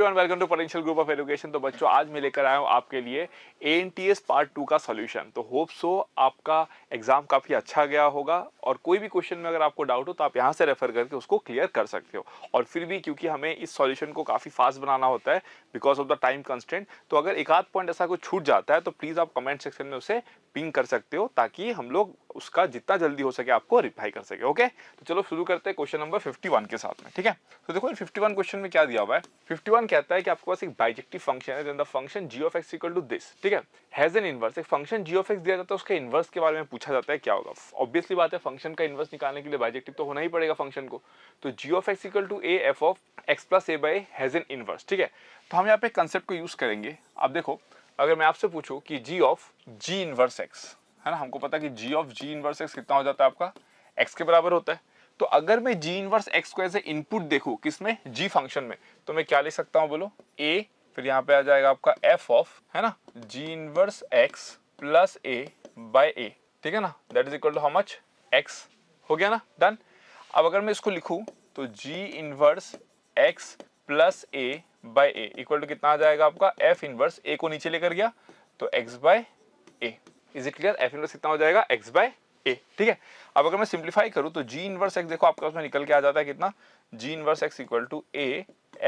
Everyone, welcome to potential group of education. तो बच्चों, आज मैं लेकर आया हूँ आपके लिए एएनटीएस पार्ट 2 का सॉल्यूशन। तो होप सो आपका एग्जाम काफ़ी अच्छा गया होगा और कोई भी क्वेश्चन में अगर आपको डाउट हो तो आप यहाँ से रेफर करके उसको क्लियर कर सकते हो। और फिर भी क्योंकि हमें इस सॉल्यूशन को काफ़ी फास्ट बनाना होता है because of the time constraint, तो अगर एक आध पॉइंट ऐसा कुछ छूट जाता है तो प्लीज़ आप कमेंट सेक्शन में उसे पिंग कर सकते हो ताकि हम लोग उसका जितना जल्दी हो सके आपको रिप्लाई कर सके। ओके, तो चलो शुरू करते हैं क्वेश्चन नंबर 51 के साथ में। ठीक है, तो देखो 51 क्वेश्चन में क्या दिया हुआ है। 51 कहता है कि आपके पास एक बाइजेक्टिव फंक्शन है, then the function g of x equal to this. ठीक है, हैज एन इनवर्स। एक फंक्शन g of x दिया जाता है, उसके इनवर्स के बारे में पूछा जाता है क्या होगा। ऑब्वियसली बात है, फंक्शन का इनवर्स निकालने के लिए बाइजेक्टिव तो होना ही पड़ेगा फंक्शन को। तो g of x equal to a f of x plus a by has an inverse. ठीक है, तो हम यहाँ पे कंसेप्ट को यूज करेंगे। अब देखो, अगर मैं आपसे पूछूं कि g of g inverse x है ना, हमको पता है कि g of g inverse x कितना हो जाता है, आपका x के बराबर होता है। तो अगर मैं g इनवर्स x को एज ए इनपुट देखूं किसमें, g फंक्शन में, तो मैं क्या लिख सकता हूं बोलो, a, फिर यहाँ पे आ जाएगा आपका f ऑफ, है ना, g inverse x plus a by a। ठीक है ना, that is equal to how much, x। हो गया ना, डन। अब अगर मैं इसको लिखूं तो g inverse x plus a by a equal to कितना आ जाएगा आपका, f इनवर्स a को नीचे लेकर गया तो x by a। Is it clear? f inverse कितना हो जाएगा, x बाय a। ठीक है, अब अगर मैं सिंप्लीफाई करूं तो g इनवर्स x देखो आपके पास में निकल के आ जाता है कितना, g inverse x equal to a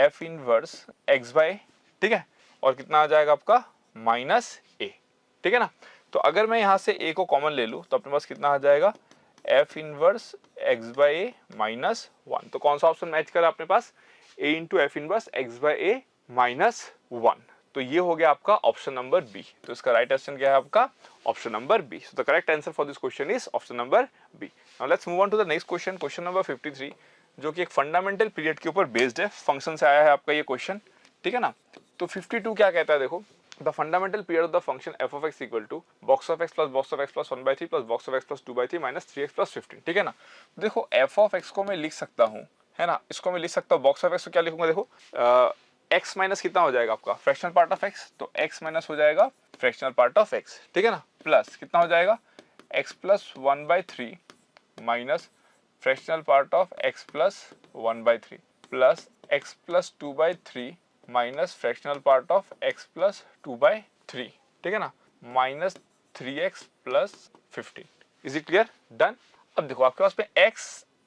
f inverse x by, ठीक है, और कितना आ जाएगा आपका माइनस a। ठीक है ना, तो अगर मैं यहां से a को कॉमन ले लूं तो अपने पास कितना आ जाएगा, f inverse x by a minus 1। तो कौन सा ऑप्शन मैच करा अपने पास, a into f inverse x by a minus 1। तो ये हो गया आपका ऑप्शन नंबर बी। तो इसका राइट आंसर क्या है आपका, option number B. So the correct answer for this question is option number B. Now let's move on to the next question, question number 53, जो कि एक फंडामेंटल पीरियड के ऊपर बेस्ड है, फंक्शन से आया है आपका ये क्वेश्चन। ठीक है ना, तो 52 क्या कहता है, देखो, the fundamental period of the function f of x equal to box of x plus box of x plus 1/3 plus box of x plus 2/3 minus 3x plus 15। ठीक है ना, देखो f of x को मैं लिख सकता हूँ, है ना, इसको मैं लिख सकता हूँ बॉक्स ऑफ x को क्या लिखूंगा, देखो x माइनस कितना हो जाएगा आपका, फ्रैक्शनल पार्ट ऑफ x, तो x माइनस हो जाएगा फ्रैक्शनल पार्ट ऑफ x। ठीक है ना, प्लस कितना हो जाएगा, x plus 1/3 minus fractional part of x plus 1/3 plus x plus 2/3 minus fractional part of x plus 2/3। ठीक है ना, minus 3x plus 15। Is it clear? Done. अब देखो आपके पास में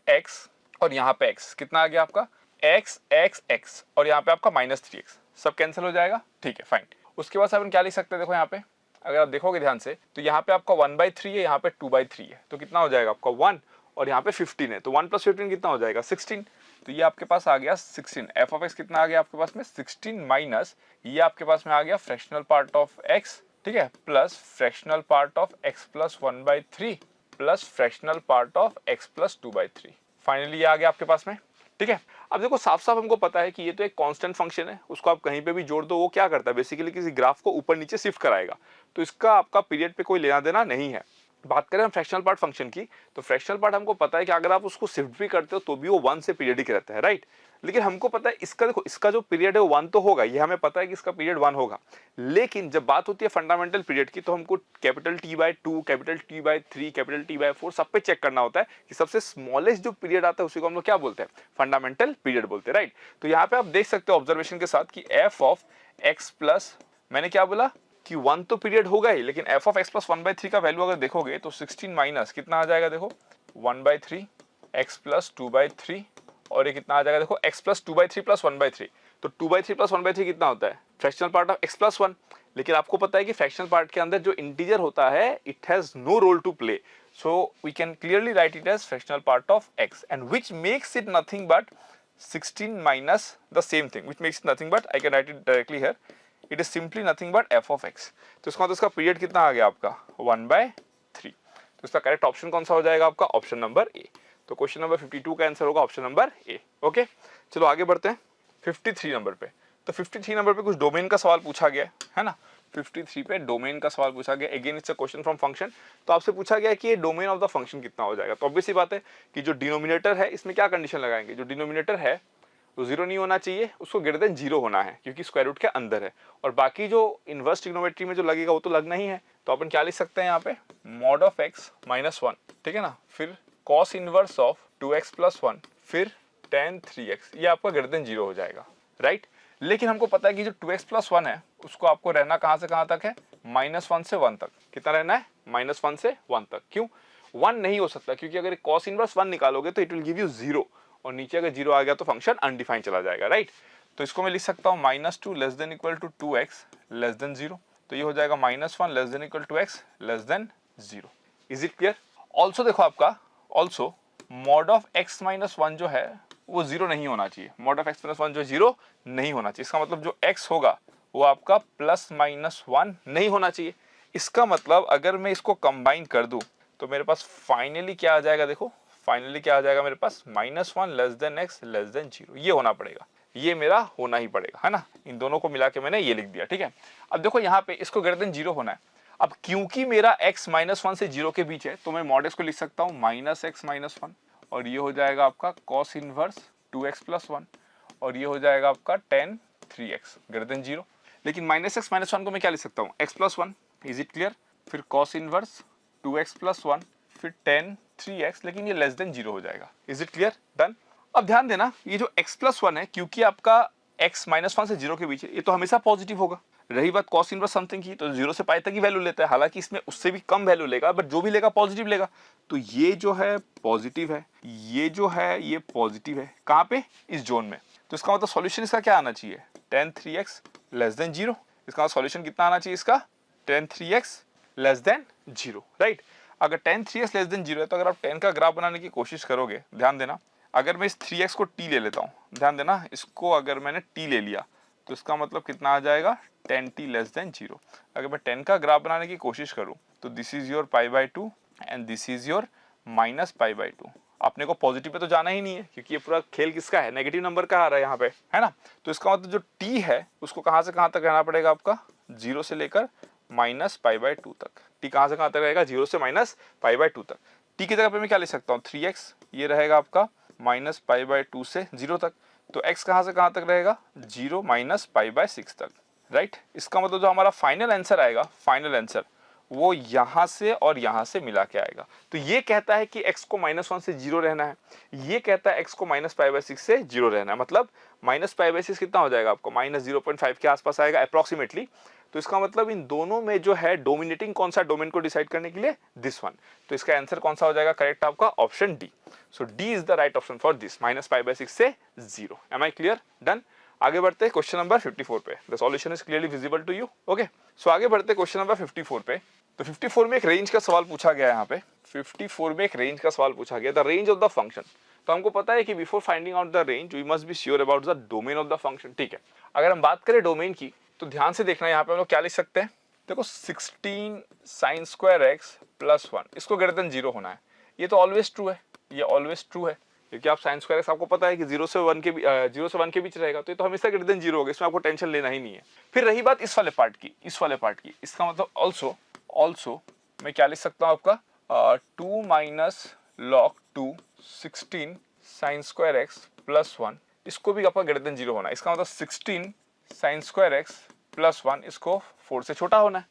x और यहाँ पे x कितना आ गया आपका, x और यहाँ पे आपका माइनस 3x, सब कैंसिल हो जाएगा। ठीक है, फाइन। उसके बाद अपन क्या लिख सकते हैं, देखो यहाँ पे अगर आप देखोगे ध्यान से तो यहाँ पे आपका 1/3 है, यहाँ पे 2/3 है, तो कितना हो जाएगा आपका 1, और यहाँ पे 15 है, तो 1 प्लस 15 कितना हो जाएगा 16। तो ये आपके पास आ गया 16। एफ ऑफ एक्स कितना आ गया आपके पास में 16 माइनस ये आपके पास में आ गया फ्रैक्शनल पार्ट ऑफ एक्स, ठीक है, plus fractional part of x plus 1/3 plus fractional part of x plus 2/3। Finally ये आ गया आपके पास में। ठीक है, अब देखो साफ साफ हमको पता है कि ये तो एक कांस्टेंट फंक्शन है, उसको आप कहीं पे भी जोड़ दो वो क्या करता है, बेसिकली किसी ग्राफ को ऊपर नीचे शिफ्ट कराएगा, तो इसका आपका पीरियड पे कोई लेना देना नहीं है। बात करें हम फ्रैक्शनल पार्ट फंक्शन की, तो फ्रैक्शनल पार्ट हमको पता है कि अगर आप उसको शिफ्ट भी करते हो तो भी वो 1 से पीरियडिक रहता है, राइट। लेकिन हमको पता है इसका, देखो इसका जो पीरियड है वो 1 तो होगा, ये हमें पता है कि इसका पीरियड 1 होगा, लेकिन जब बात होती है फंडामेंटल पीरियड की तो हमको capital T/2, capital T/3, capital T/4 सब पे चेक करना होता है कि सबसे स्मॉलेस्ट जो पीरियड आता है उसी को हम लोग क्या बोलते हैं, फंडामेंटल पीरियड बोलते हैं, राइट। तो यहाँ पे आप देख सकते हो ऑब्जर्वेशन के साथ कि एफ ऑफ एक्स प्लस, मैंने क्या बोला कि 1 तो पीरियड होगा ही, लेकिन एफ ऑफ एक्स प्लस 1/3 का वैल्यू अगर देखोगे तो 16 माइनस कितना आ जाएगा, देखो 1/3 एक्स प्लस 2/3, और ये कितना आ जाएगा, देखो x प्लस 2/3 प्लस 1/3, तो 2/3 प्लस 1/3 कितना होता है, fractional part of x plus 1। लेकिन आपको पता है कि फ्रैक्शनल पार्ट के अंदर जो इंटीजर होता है it has no role to play, so we can clearly write it as fractional part of x and which makes it nothing but 16 minus the same thing, which makes it nothing but, I can write it directly here, it is simply nothing but f of x। तो इसका मतलब इसका period कितना आ गया आपका 1/3। तो इसका करेक्ट ऑप्शन कौन सा हो जाएगा आपका, ऑप्शन नंबर ए। तो क्वेश्चन नंबर 52 का आंसर होगा ऑप्शन नंबर ए। ओके, चलो आगे बढ़ते हैं 53 नंबर पे। तो 53 नंबर पे कुछ डोमेन का सवाल पूछा गया है ना, 53 पे डोमेन का सवाल पूछा गया। Again it's a question from function, तो आपसे पूछा गया कि ये डोमेन ऑफ द फंक्शन कितना हो जाएगा। तो ऑब्वियस सी बात है कि जो डिनोमिनेटर है इसमें क्या कंडीशन लगाएंगे, जो डिनोमिनेटर है वो 0 नहीं होना चाहिए, उसको ग्रेटर देन 0 होना है क्योंकि स्क्वायर रूट के अंदर है, और बाकी जो इनवर्स ट्रिग्नोमेट्री में जो लगेगा वो तो लगना ही है। तो अपन क्या लिख सकते हैं यहाँ पे, मॉड ऑफ x माइनस 1, ठीक है ना, फिर cos inverse of 2x plus 1, फिर tan 3x, ये आपका ग्रेटर देन 0 हो जाएगा, राइट। लेकिन हमको पता है कि जो 2x प्लस 1 है उसको आपको रहना कहाँ से कहाँ तक है, -1 से 1 तक। कितना रहना है, -1 से 1 तक। क्यों 1 नहीं हो सकता, क्योंकि अगर cos इनवर्स 1 निकालोगे तो इट विल गिव यू 0, और नीचे अगर 0 आ गया तो फंक्शन अनडिफाइंड चला जाएगा, राइट। तो इसको मैं लिख सकता हूँ -2 less than equal to 2x less than 0। तो ये हो जाएगा -1 less than equal to x less than 0। Is it clear? Also देखो आपका, also mod of x minus 1 जो है वो 0 नहीं होना चाहिए। मॉड ऑफ x माइनस 1 जो 0 नहीं होना चाहिए। इसका मतलब जो x होगा वो आपका +-1 नहीं होना चाहिए। इसका मतलब अगर मैं इसको कंबाइन कर दूं तो मेरे पास फाइनली क्या आ जाएगा, देखो फाइनली क्या आ जाएगा मेरे पास, -1 less then x less than 0। ये होना पड़ेगा, ये मेरा होना ही पड़ेगा, है ना। इन दोनों को मिला के मैंने ये लिख दिया, ठीक है। अब देखो यहाँ पे इसको ग्रेटर देन 0 होना है। अब क्योंकि मेरा x -1 से 0 के बीच है तो मैं मॉड x को लिख सकता हूँ -x - 1, और ये हो जाएगा आपका cos इनवर्स 2x + 1, और ये हो जाएगा आपका tan 3x ग्रेटर देन 0। लेकिन -x - 1 को मैं क्या लिख सकता हूँ, x + 1। Is it clear? फिर cos इनवर्स 2x + 1, फिर tan 3x, लेकिन ये लेस देन 0 हो जाएगा। Is it clear? डन। अब ध्यान देना, ये जो x + 1 है, क्योंकि आपका x -1 से 0 के बीच है, ये तो हमेशा पॉजिटिव होगा। रही बात cos इनवर्स समथिंग की, तो 0 से पाई तक की वैल्यू लेता है, हालांकि इसमें उससे भी कम वैल्यू लेगा, बट जो भी लेगा पॉजिटिव लेगा। तो ये जो है पॉजिटिव है, ये जो है ये पॉजिटिव है, कहाँ पे, इस जोन में। तो इसका मतलब सॉल्यूशन इसका क्या आना चाहिए, tan 3x लेस देन 0। इसका सॉल्यूशन कितना आना चाहिए इसका, tan 3x less than 0, right. अगर tan 3x लेस देन 0 है तो अगर आप tan का ग्राफ बनाने की कोशिश करोगे, ध्यान देना, अगर मैं इस 3x को t ले लेता हूँ, ध्यान देना, इसको अगर मैंने t ले लिया तो इसका मतलब कितना आ जाएगा, tan t लेस देन 0। अगर मैं tan का ग्राफ बनाने की कोशिश करूँ तो this is your π/2 and this is your -π/2। अपने को पॉजिटिव पे तो जाना ही नहीं है, क्योंकि ये पूरा खेल किसका है, नेगेटिव नंबर का आ रहा है यहाँ पे, है ना। तो इसका मतलब जो t है उसको कहाँ से कहाँ तक रहना पड़ेगा आपका, 0 से लेकर -π/2 तक। t कहाँ से कहाँ तक रहेगा, 0 से -π/2 तक। t की जगह पे मैं क्या लिख सकता हूँ, 3x, ये रहेगा आपका -π/2 से 0 तक। तो x कहाँ से कहाँ तक रहेगा, 0 -π/6 तक, राइट। इसका मतलब जो हमारा फाइनल आंसर आएगा, फाइनल आंसर वो यहाँ से और यहाँ से मिला के आएगा। तो ये कहता है कि x को -1 से 0 रहना है, ये कहता है x को -π/6 से 0 रहना है। मतलब -π/6 कितना हो जाएगा आपको, -0.5 के आसपास आएगा अप्रोक्सीमेटली। तो इसका मतलब इन दोनों में जो है डोमिनेटिंग कौन सा, डोमेन को डिसाइड करने के लिए दिस वन। तो इसका आंसर कौन सा हो जाएगा करेक्ट आपका, option D. So D is the right option for this, -π/6 से 0। Am I clear? डन। आगे बढ़ते क्वेश्चन नंबर 54 पे। The solution is clearly visible to you, okay. So आगे बढ़ते क्वेश्चन नंबर 54 पे। तो 54 में एक रेंज का सवाल पूछा गया है यहाँ पे। 54 में एक रेंज का सवाल पूछा गया, the range of the function. तो हमको पता है कि before finding out the range we must be sure about the domain of the function, ठीक है। अगर हम बात करें डोमेन की तो ध्यान से देखना, यहाँ पे हम लोग क्या लिख सकते हैं, देखो 16 sin² x + 1, इसको ग्रेटर देन 0 होना है। ये तो ऑलवेज ट्रू है, ये ऑलवेज ट्रू है, क्योंकि आप sin² x आपको पता है कि 0 से 1 के बीच रहेगा, तो ये तो हमेशा ग्रेटर देन 0 होगा, इसमें आपको टेंशन लेना ही नहीं है। फिर रही बात इस वाले पार्ट की, इस वाले पार्ट की, इसका मतलब ऑल्सो मैं क्या लिख सकता हूँ आपका, 2 - log 2 16 sin² x + 1, इसको भी आपका ग्रेटर देन 0 होना है। इसका मतलब 16 sin² x + 1 इसको 4 से छोटा होना है।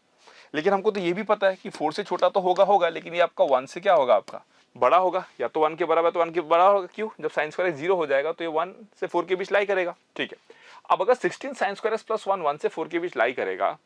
लेकिन हमको तो ये भी पता है कि 4 से छोटा तो होगा, लेकिन ये आपका 1 से क्या होगा, आपका बड़ा होगा, या तो 1 के बराबर तो 1 के बड़ा होगा। क्यों, जब sin² x 0 हो जाएगा तो ये 1 से 4 के बीच लाई करेगा, ठीक है। अब अगर 16 sin² x + 1 1 से 4 के बीच लाई करेगा,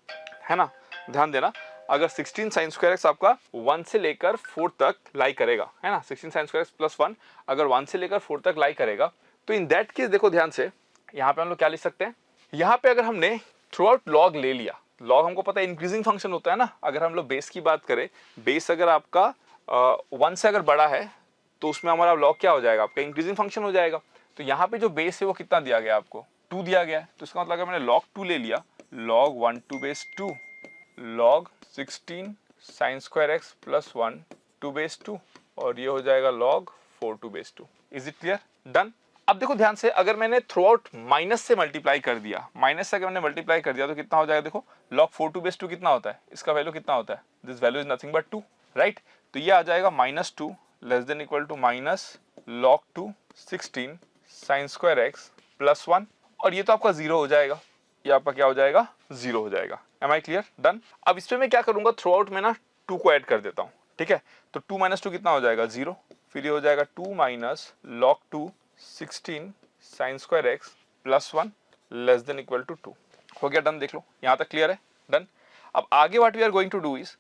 है ना, ध्यान देना, अगर 16 sin² x आपका 1 से लेकर 4 तक लाई करेगा, है ना, 16 sin² x + 1 अगर 1 से लेकर 4 तक लाई करेगा, तो इन दैट केस देखो ध्यान से, यहाँ पे हम लोग क्या लिख सकते हैं, यहाँ पे अगर हमने थ्रू आउट लॉग ले लिया, लॉग हमको पता है इंक्रीजिंग फंक्शन होता है ना। अगर हम लोग बेस की बात करें, बेस अगर आपका 1 से अगर बड़ा है तो उसमें हमारा लॉग क्या हो जाएगा, आपका इंक्रीजिंग फंक्शन हो जाएगा। तो यहाँ पे जो बेस है वो कितना दिया गया आपको, 2 दिया गया है। तो इसका मतलब अगर मैंने log 2 ले लिया, log 1 to base 2 log 16 sin² x + 1 to base 2, और ये हो जाएगा log 4 to base 2। Is it clear? Done. अब देखो ध्यान से, अगर मैंने थ्रू आउट माइनस से मल्टीप्लाई कर दिया, माइनस से अगर मैंने मल्टीप्लाई कर दिया तो कितना हो जाएगा, देखो log 4 to base 2 कितना होता है, इसका वैल्यू कितना होता है, this value is nothing but 2, right. तो ये आ जाएगा -2 less than equal to -log 2 16 sin² x + 1, और ये तो आपका 0 हो जाएगा, ये आपका क्या हो जाएगा, 0 हो जाएगा। Am I clear? डन। अब इसमें मैं क्या करूंगा, थ्रू आउट में ना 2 को ऐड कर देता हूँ, ठीक है। तो 2 - 2 कितना हो जाएगा, 0। फिर ये हो जाएगा 2 - log 2 16 sin² x + 1, less than equal to 2। हो गया डन, देख लो यहाँ तक क्लियर है, डन। अब आगे what we are going to do is,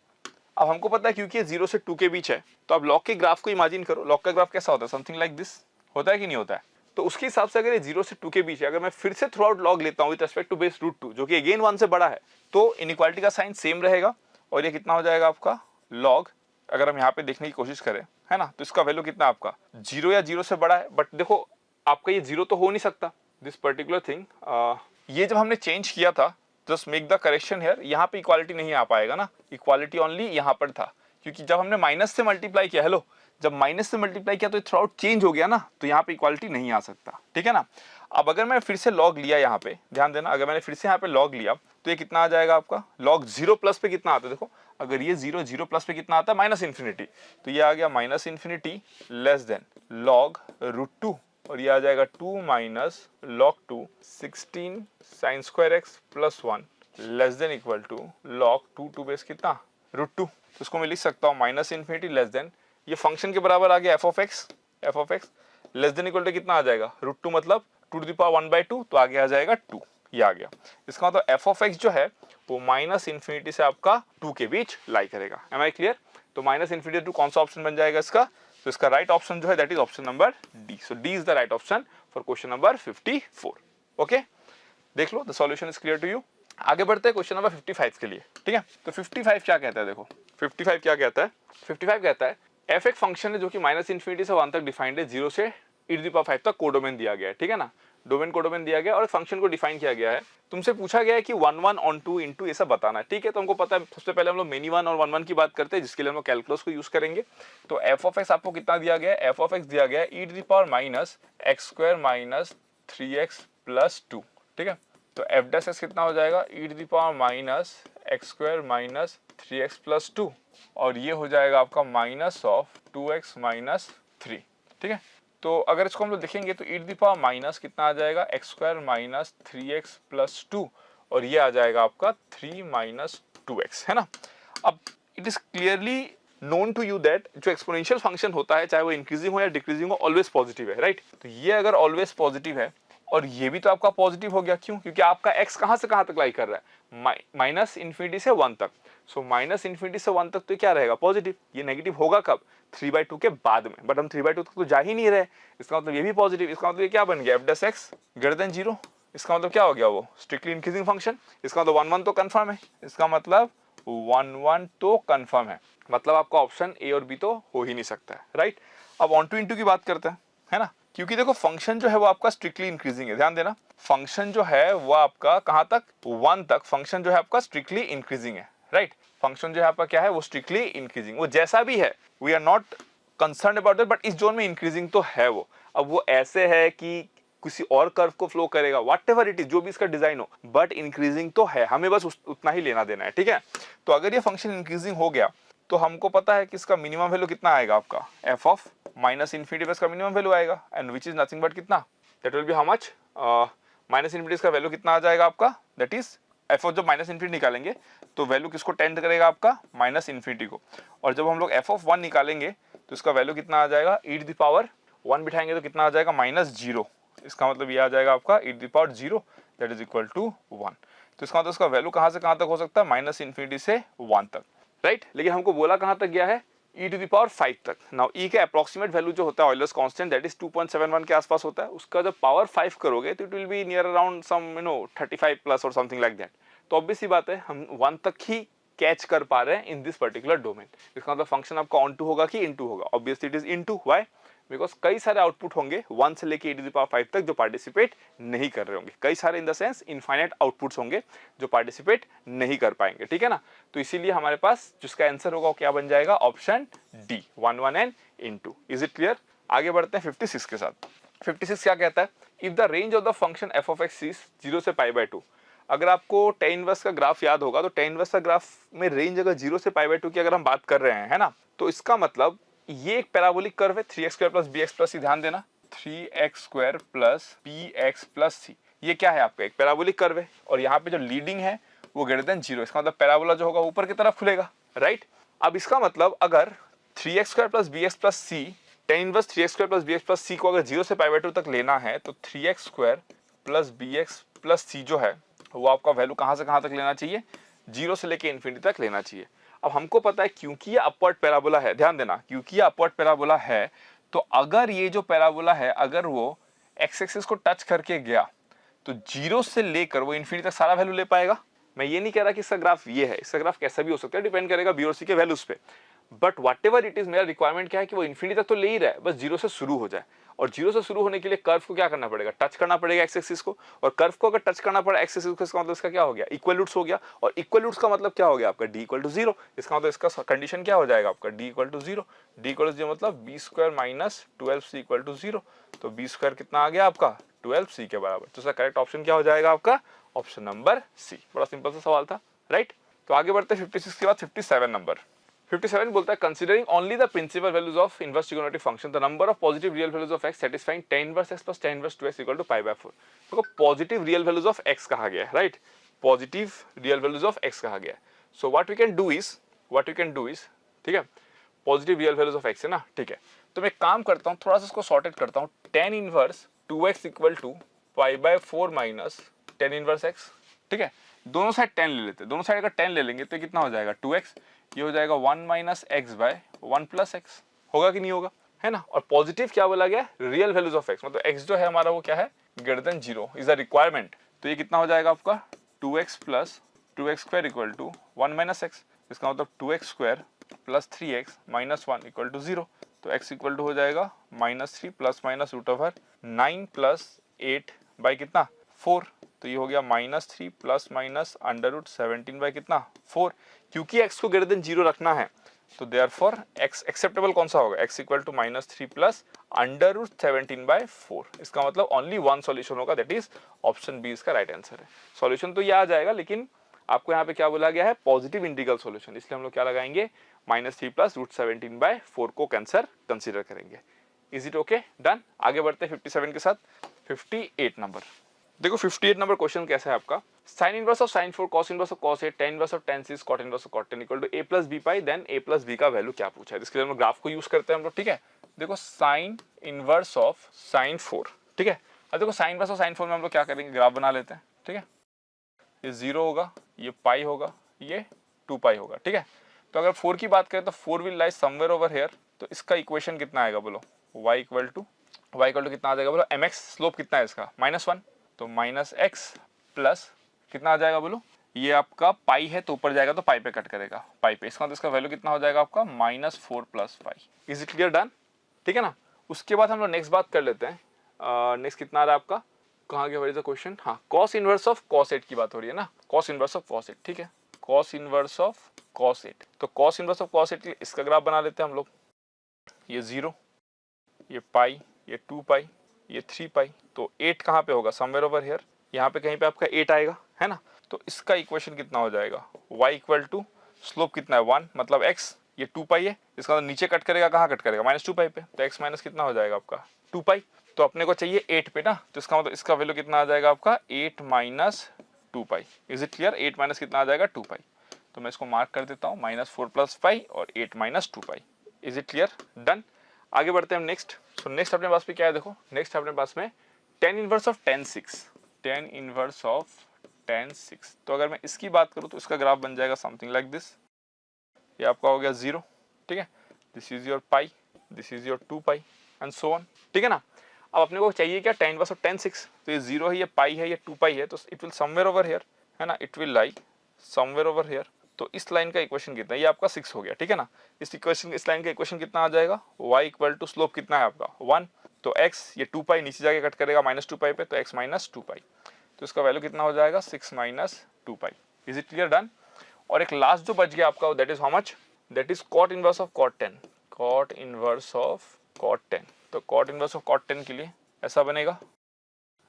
अब हमको पता है क्योंकि ये 0 से 2 के बीच है, तो अब लॉग के ग्राफ को इमेजिन करो। लॉग का ग्राफ कैसा होता है, समथिंग लाइक दिस होता है कि नहीं होता है। तो उसके हिसाब से अगर ये 0 से 2 के बीच है, अगर मैं फिर से थ्रू आउट लॉग लेता हूँ with respect to base root 2 जो कि अगेन 1 से बड़ा है, तो इनइक्वालिटी का साइन सेम रहेगा और ये कितना हो जाएगा आपका लॉग। अगर हम यहाँ पे देखने की कोशिश करें, है ना, तो इसका वैल्यू कितना आपका 0 या 0 से बड़ा है। बट देखो आपका ये 0 तो हो नहीं सकता, दिस पर्टिकुलर थिंग। ये जब हमने चेंज किया था, just make the correction here, यहाँ पे इक्वालिटी नहीं आ पाएगा ना, इक्वालिटी ओनली यहाँ पर था, क्योंकि जब हमने माइनस से मल्टीप्लाई किया, हेलो, जब माइनस से मल्टीप्लाई किया तो थ्रू आउट चेंज हो गया ना, तो यहाँ पे इक्वालिटी नहीं आ सकता, ठीक है ना। अब अगर मैं फिर से लॉग लिया यहाँ पे, ध्यान देना, अगर मैंने फिर से यहाँ पे लॉग लिया तो ये कितना आ जाएगा आपका लॉग 0 प्लस पे कितना आता है, देखो अगर ये 0 0 प्लस पे कितना आता है माइनस इन्फिनिटी, तो ये आ गया minus infinity less than log root 2 और ये आ जाएगा 2 minus log 2 16 sine square x plus 1 less than equal to log 2 2 base कितना रूट 2। तो इसको मैं लिख सकता हूँ माइनस इन्फिनिटी लेस देन, ये फंक्शन के बराबर आ गया F of x less than equal to कितना आ जाएगा रूट 2 मतलब 2 टू द पावर 1/2, तो आगे आ जाएगा 2, ये आ गया। इसका मतलब एफ ऑफ एक्स जो है वो माइनस इन्फिनिटी से आपका 2 के बीच लाई करेगा। Am I clear? तो माइनस इन्फिनिटी टू कौन सा ऑप्शन बन जाएगा इसका, तो इसका राइट ऑप्शन जो है that is option number D. So D is the right option for question number 54। Okay, देख लो the solution is clear to you. आगे बढ़ते हैं क्वेश्चन नंबर 55 के लिए, ठीक है। तो 55 क्या कहता है, देखो 55 क्या कहता है, 55 कहता है एफ एक फंक्शन है जो कि माइनस इन्फिनिटी से 1 तक डिफाइंड है, 0 से e⁵ तक कोडोमेन दिया गया है, ठीक है ना, डोमेन कोडोमेन दिया गया और फंक्शन को डिफाइन किया गया है। तुमसे पूछा गया है कि 1 1 ऑन 2 इनटू ये सब बताना है, ठीक है। तो हमको पता है सबसे पहले हम लोग मेनी 1 और 1 1 की बात करते हैं, जिसके लिए हम लोग कैलकुलस को यूज करेंगे। तो एफ ऑफ एक्स आपको कितना दिया गया है, एफ ऑफ एक्स दिया गया है e⁻x² माइनस 3x प्लस 2, ठीक है। तो एफ डैश एक्स कितना हो जाएगा e⁻x² माइनस 3x प्लस 2 और ये हो जाएगा आपका माइनस ऑफ 2x माइनस 3, ठीक है। तो अगर इसको हम लोग देखेंगे तो e⁻ कितना आ जाएगा x² माइनस 3x प्लस 2 और ये आ जाएगा आपका 3 माइनस 2x, है ना। अब it is clearly known to you that जो एक्सपोनेंशियल फंक्शन होता है, चाहे वो इंक्रीजिंग हो या डिक्रीजिंग हो, ऑलवेज पॉजिटिव है, राइट। तो ये अगर ऑलवेज पॉजिटिव है और ये भी तो आपका पॉजिटिव हो गया, क्यों, क्योंकि आपका x कहां से कहां तक लाई कर रहा है, माइनस इन्फिनिटी से 1 तक। सो माइनस इन्फिनिटी से 1 तक तो क्या रहेगा, पॉजिटिव। ये नेगेटिव होगा कब, 3/2 के बाद में, बट हम 3/2 तक तो जा ही नहीं रहे, इसका मतलब ये भी पॉजिटिव। इसका मतलब ये क्या बन गया, F dash x greater than 0। इसका मतलब क्या हो गया, वो स्ट्रिक्टली इंक्रीजिंग फंक्शन। इसका मतलब 1 1 तो कंफर्म है, इसका मतलब 1 1 तो कंफर्म है, मतलब आपका ऑप्शन ए और बी तो हो ही नहीं सकता है, राइट। अब ऑन टू इनटू की बात करते हैं, है ना, क्योंकि देखो फंक्शन जो है वो आपका स्ट्रिक्टली इंक्रीजिंग है, ध्यान देना। फंक्शन जो है वो आपका कहां तक, 1 तक फंक्शन जो है आपका स्ट्रिक्टली इंक्रीजिंग है, राइट। फंक्शन जो है आपका क्या है, वो स्ट्रिक्टली इंक्रीजिंग, वो जैसा भी है we are not concern about that, but इस जोन में इंक्रीजिंग तो है वो। अब वो ऐसे है कि किसी और कर्व को फ्लो करेगा, व्हाट एवर इट इज, जो भी इसका डिजाइन हो, बट इंक्रीजिंग तो है, हमें बस उतना ही लेना देना है, ठीक है। तो अगर ये फंक्शन इंक्रीजिंग हो गया तो हमको पता है कि इसका मिनिमम वैल्यू कितना आएगा आपका, एफ ऑफ माइनस इन्फिनिटी पे इसका मिनिमम वैल्यू आएगा, and which is nothing but कितना, that will be how much, minus infinity का वैल्यू कितना आ जाएगा आपका, दैट इज एफ ऑफ, जब माइनस इन्फिनिटी निकालेंगे तो वैल्यू किसको टेंड करेगा आपका, माइनस इन्फिनिटी को। और जब हम लोग एफ ऑफ 1 निकालेंगे तो इसका वैल्यू कितना आ जाएगा, e⁻1 बिठाएंगे तो कितना आ जाएगा, -0। इसका मतलब ये आ जाएगा आपका e⁻0 that is equal to 1। तो इसका मतलब इसका वैल्यू कहां से कहां तक हो सकता है, माइनस इन्फिनिटी से 1 तक, राइट। लेकिन हमको बोला कहां तक गया है, e⁻5 तक। नाउ e का अप्रोक्सीमेट वैल्यू जो होता है ऑयलर्स कांस्टेंट दैट इज 2.71 के आसपास होता है, उसका जब पावर 5 करोगे तो it will be near around some 35 plus और समथिंग लाइक दैट। तो ऑब्वियस सी बात है हम 1 तक ही कैच कर पा रहे हैं इन दिस पर्टिकुलर डोमेन। इसका मतलब फंक्शन आपका ऑन टू होगा कि इनटू होगा, obviously it is into. Why, because कई सारे आउटपुट होंगे 1 से लेके e⁻5 तक जो पार्टिसिपेट नहीं कर रहे होंगे, कई सारे in the sense infinite outputs होंगे जो पार्टिसिपेट नहीं कर पाएंगे, ठीक है ना। तो इसीलिए हमारे पास जिसका आंसर होगा वो क्या बन जाएगा, option D, 1 1 and into. Is it clear? आगे बढ़ते हैं 56 के साथ। 56 क्या कहता है, if the range of the function F of x is 0 से π/2। अगर आपको tan इनवर्स का ग्राफ याद होगा तो tan इनवर्स का ग्राफ में रेंज अगर 0 से π/2 की अगर हम बात कर रहे हैं, है ना, तो इसका मतलब ये एक पैराबोलिक कर्व है, 3x² प्लस bx प्लस सी, ध्यान देना 3x² प्लस bx प्लस सी, ये क्या है आपका एक पैराबोलिक कर्व है और यहाँ पे जो लीडिंग है वो ग्रेटर देन 0। इसका मतलब पैराबोला जो होगा ऊपर की तरफ खुलेगा, राइट। अब इसका मतलब अगर 3x² plus bx plus C, tan inverse 3x² plus bx plus C को अगर 0 से π/2 तक लेना है तो 3x² प्लस bx प्लस सी जो है वो आपका वैल्यू कहाँ से कहाँ तक लेना चाहिए, 0 से लेके इन्फिनिटी तक लेना चाहिए। अब हमको पता है क्योंकि ये अपवर्ड पैराबोला है, ध्यान देना, क्योंकि ये अपवर्ड पैराबोला है तो अगर ये जो पैराबोला है अगर वो एक्स एक्सिस को टच करके गया तो 0 से लेकर वो इन्फिनिटी तक सारा वैल्यू ले पाएगा। मैं ये नहीं कह रहा कि इसका ग्राफ ये है, इसका ग्राफ कैसा भी हो सकता है, डिपेंड करेगा बी और सी के वैल्यूज पे। But what ever it is, मेरा रिक्वायरमेंट क्या है कि वो इन्फिनिटी तक तो ले ही रहा है, बस 0 से शुरू हो जाए। और 0 से शुरू होने के लिए कर्व को क्या करना पड़ेगा, टच करना पड़ेगा एक्स एक्सिस को। और कर्व को अगर टच करना पड़ा एक्स एक्सिस को, इसका मतलब इसका क्या हो गया, इक्वल रूट्स हो गया। और इक्वल रूट्स का मतलब क्या हो गया आपका, डी इक्वल टू 0। इसका मतलब इसका कंडीशन क्या हो जाएगा आपका, D equal to 0। D equal to 0 मतलब b square minus 12c equal to 0। तो बी स्क्वायर कितना आ गया आपका, 12c के बराबर। तो इसका करेक्ट ऑप्शन क्या हो जाएगा आपका, ऑप्शन नंबर सी। बड़ा सिंपल सा सवाल था, राइट। तो आगे बढ़ते हैं 56 के बाद 57 नंबर। 57 बोलता है considering only the principal values of inverse trigonometric function the number of positive real values of X satisfying tan inverse x plus tan inverse 2x equal to π/4। देखो positive real values of x कहा गया है, right, positive real values of x कहा गया है। So what we can do is ठीक है, positive real values of x है ना, ठीक है। तो मैं काम करता हूँ, थोड़ा सा इसको सॉर्टेड करता हूँ। tan inverse 2x equal to π/4 minus tan inverse x, ठीक है। दोनों साइड 10 ले लेते हैं, दोनों साइड अगर 10 ले लेंगे तो कितना हो जाएगा 2x, ये हो जाएगा 1 minus x by 1 plus x, होगा कि नहीं होगा, है ना। और पॉजिटिव क्या बोला गया, रियल वैल्यूज ऑफ एक्स, मतलब एक्स जो है हमारा वो क्या है, greater than 0 is a requirement. तो ये कितना हो जाएगा आपका 2x plus 2x square equal to 1 minus x, इसका मतलब 2x square plus 3x minus 1 equal to 0। तो x इक्वल टू हो जाएगा -3 plus minus root over 9 plus 8 by कितना 4। तो ये हो गया -3 plus minus under root 17 by कितना 4। क्योंकि x को ग्रेटर देन 0 रखना है तो देयरफॉर x एक्सेप्टेबल कौन सा होगा, x equal to -3 plus under root 17 by 4। इसका मतलब ओनली वन सॉल्यूशन होगा, दैट इज ऑप्शन बी इसका राइट आंसर है। सॉल्यूशन तो ये आ जाएगा, लेकिन आपको यहाँ पे क्या बोला गया है, पॉजिटिव इंटीग्रल सॉल्यूशन, इसलिए हम लोग क्या लगाएंगे -3 प्लस रूट 17 बाई 4 को कंसिडर करेंगे। Is it okay, done. आगे बढ़ते हैं 57 के साथ 58 नंबर। देखो 58 नंबर क्वेश्चन कैसा है आपका, sine inverse of sine 4 cos inverse of cos 8 tan inverse of tan 6 cot inverse of cot 10 equal to a plus B pi, then a plus B का वैल्यू क्या पूछा है। इसके लिए हम ग्राफ को यूज करते हैं हम लोग, ठीक है। देखो साइन इनवर्स ऑफ साइन 4, ठीक है। अब देखो साइन इनवर्स ऑफ साइन 4 में हम लोग क्या करेंगे, ग्राफ बना लेते हैं, ठीक है। ये 0 होगा, ये पाई होगा, ये 2 पाई होगा, ठीक है। तो अगर 4 की बात करें तो 4 will lie somewhere over here. तो इसका इक्वेशन कितना आएगा बोलो, y इक्वल टू कितना आ जाएगा बोलो, mx स्लोप कितना है इसका -1, तो -x प्लस कितना आ जाएगा बोलो, ये आपका पाई है तो ऊपर जाएगा तो पाई पे कट करेगा, पाई पे, इसका मतलब इसका वैल्यू कितना हो जाएगा आपका -4 plus pi. Is it clear, done, ठीक है ना। उसके बाद हम लोग नेक्स्ट बात कर लेते हैं। नेक्स्ट कितना आ रहा है आपका, कहाँ गया वही क्वेश्चन, हाँ cos इनवर्स ऑफ cos 8 की बात हो रही है ना, cos इनवर्स ऑफ cos 8, ठीक है, cos इनवर्स ऑफ cos 8। तो cos इनवर्स ऑफ cos 8 इसका ग्राफ बना लेते हैं हम लोग। ये 0, ये पाई, ये 2 पाई, ये 3 पाई, तो 8 कहाँ पे होगा, समवेयर ओवर हियर, यहाँ पे कहीं पे आपका 8 आएगा, है ना। तो इसका इक्वेशन कितना हो जाएगा, y इक्वल टू स्लोप कितना है 1 मतलब x, ये 2 पाई है, इसका मतलब नीचे कट करेगा, कहाँ कट करेगा -2 पाई पे, तो x माइनस कितना हो जाएगा आपका 2 पाई। तो अपने को चाहिए 8 पे ना, तो इसका मतलब इसका वैल्यू कितना आ जाएगा आपका 8 minus 2 pi. Is it clear, 8 minus कितना आ जाएगा 2 पाई। तो मैं इसको मार्क कर देता हूँ -4 प्लस पाई और 8 minus 2 pi. Is it clear, done. आगे बढ़ते हैं हम नेक्स्ट। सो नेक्स्ट अपने पास में क्या है, देखो नेक्स्ट अपने पास में tan inverse of tan 6, tan inverse of tan 6। तो अगर मैं इसकी बात करूँ तो इसका ग्राफ बन जाएगा समथिंग लाइक दिस। ये आपका हो गया 0, ठीक है, this is your pi, this is your 2 pi and so on, ठीक है ना। अब अपने को चाहिए क्या, tan इनवर्स ऑफ tan 6, तो ये 0 है, ये पाई है, ये 2 पाई है, तो it will somewhere over here, है ना, it will lie somewhere over here. तो इस लाइन का इक्वेशन कितना है, ये आपका 6 हो गया, ठीक है ना। इस लाइन का इक्वेशन कितना आ जाएगा, y इक्वल टू स्लोप कितना है आपका 1, तो x ये 2 पाई नीचे जाके कट करेगा -2 पाई पे, तो x माइनस 2 पाई, तो इसका वैल्यू कितना हो जाएगा 6 minus 2 pi. Is it clear, done. और एक लास्ट जो बच गया आपका, that is how much, that is cot inverse of cot 10, cot inverse of cot 10। तो cot इनवर्स ऑफ cot 10 के लिए ऐसा बनेगा,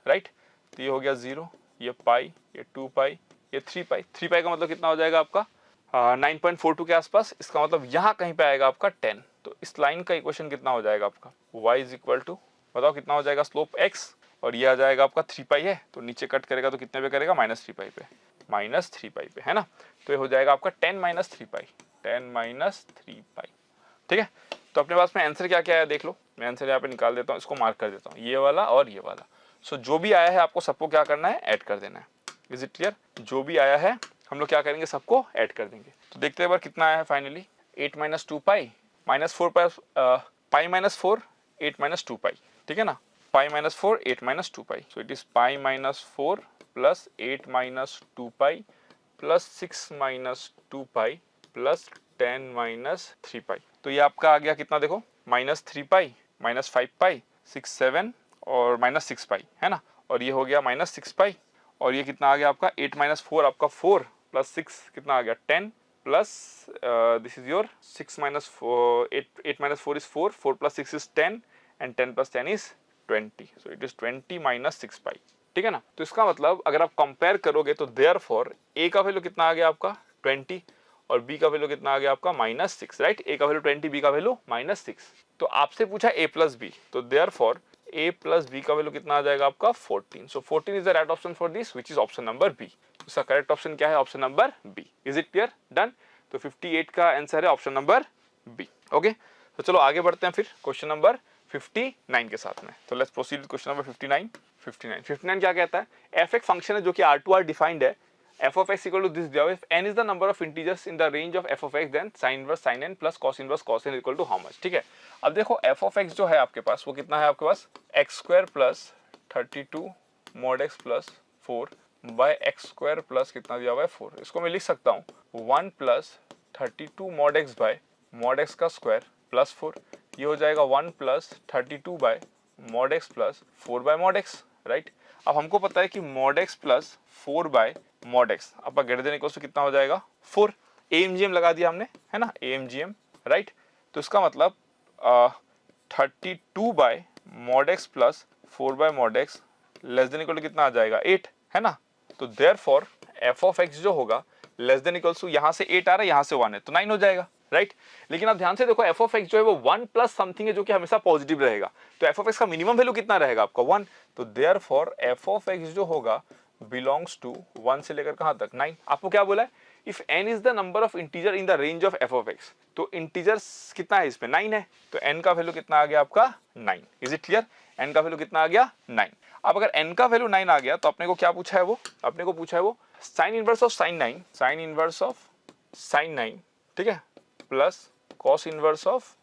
राइट। तो ये हो गया 0, ये पाई, ये 2 पाई, ये 3 पाई। 3 पाई का मतलब कितना हो जाएगा आपका 9.42 के आसपास, इसका मतलब यहाँ कहीं पे आएगा आपका 10। तो इस लाइन का इक्वेशन कितना हो जाएगा आपका, y इज इक्वल टू बताओ कितना हो जाएगा स्लोप x, और ये आ जाएगा आपका 3 पाई है, तो नीचे कट करेगा तो कितने पे करेगा -3 पाई पे, -3 पाई पे, है ना। तो ये हो जाएगा आपका 10 माइनस 3 पाई, 10 माइनस 3 पाई, ठीक है। तो अपने पास में आंसर क्या क्या है देख लो, मैं आंसर यहाँ पे निकाल देता हूँ, इसको मार्क कर देता हूँ, ये वाला और ये वाला। सो जो भी आया है आपको सबको क्या करना है, ऐड कर देना है। Is it clear? जो भी आया है हम लोग क्या करेंगे, सबको ऐड कर देंगे। तो देखते हैं बार कितना आया है finally, 8 minus 2 pi minus 4 pi minus 4 8 minus 2 pi, ठीक है ना, pi minus 4 8 minus 2 pi, so it is pi minus 4 plus 8 minus 2 pi plus 6 minus 2 pi plus 10 minus 3 पाई। तो ये आपका आ गया कितना, देखो माइनस 3 पाई माइनस 5 पाई 6 7 और माइनस 6 पाई, है ना, और ये हो गया माइनस 6 पाई, और ये कितना आ गया आपका 8 माइनस 4 आपका 4 प्लस 6 कितना आ गया 10 plus this is your 6 minus 8 minus 4 is 4 4 plus 6 is 10 and 10 plus 10 is 20, so it is 20 minus 6 पाई, ठीक है ना। तो इसका मतलब अगर आप कंपेयर करोगे तो देयरफॉर ए का वैल्यू कितना आ गया आपका 20 और बी का वैल्यू कितना आ गया आपका माइनस 6, राइट। ए का वैल्यू 20, बी का वैल्यू माइनस 6। तो आपसे पूछा ए प्लस बी, तो देयरफॉर ए प्लस बी का वैल्यू कितना आ जाएगा आपका 14, so 14 is the right option for this which is option number B. इसका करेक्ट ऑप्शन क्या है, option number B. Is it clear? Done. तो 58 का आंसर है ऑप्शन नंबर बी। ओके, तो चलो आगे बढ़ते हैं फिर क्वेश्चन नंबर 59 के साथ में। तो लेट्स प्रोसीड क्वेश्चन नंबर 59 क्या कहता है, एफ एक फंक्शन है जो कि R2R डिफाइंड है, f of x equal to this दिया हुआ है, if n is the number of integers in the range of f of x then sin inverse sin n plus cos inverse cos n equal to how much, ठीक है। अब देखो f of x जो है आपके पास वो कितना है आपके पास x square plus 32 mod x plus 4 by x square plus कितना दिया हुआ है 4। इसको मैं लिख सकता हूँ 1 plus 32 mod x by mod x का स्क्वायर प्लस 4, ये हो जाएगा 1 plus 32 by mod x plus 4 by mod x, right. अब हमको पता है कि mod x plus 4 by mod x आपका ग्रेटर देन इक्वल टू कितना हो जाएगा 4, AMGM लगा दिया हमने, है ना, AMGM, राइट। तो इसका मतलब 32 by mod x plus 4 by mod x less than equal to कितना आ जाएगा 8, है ना। तो देयरफॉर f ऑफ x जो होगा लेस देन इक्वल टू, यहाँ से 8 आ रहा है यहाँ से 1 है तो 9 हो जाएगा, राइट। लेकिन आप ध्यान से देखो f ऑफ x जो है वो 1 प्लस समथिंग है जो कि हमेशा पॉजिटिव रहेगा, तो f ऑफ x का मिनिमम वैल्यू कितना रहेगा आपका 1, तो देयरफॉर f ऑफ x जो होगा बिलोंग्स टू 1 से लेकर कहां तक 9। आपको क्या बोला है, if n is the number of integer in the range of f of x, तो इंटीजर्स कितना है इसमें 9 है, तो n का वैल्यू कितना आ गया आपका 9। Is it clear? n का वैल्यू कितना आ गया 9। अब अगर n का वैल्यू 9 आ गया तो अपने को क्या पूछा है, वो अपने को पूछा है वो sign inverse of sign 9, sign inverse of sign 9, ठीक है, plus cos inverse of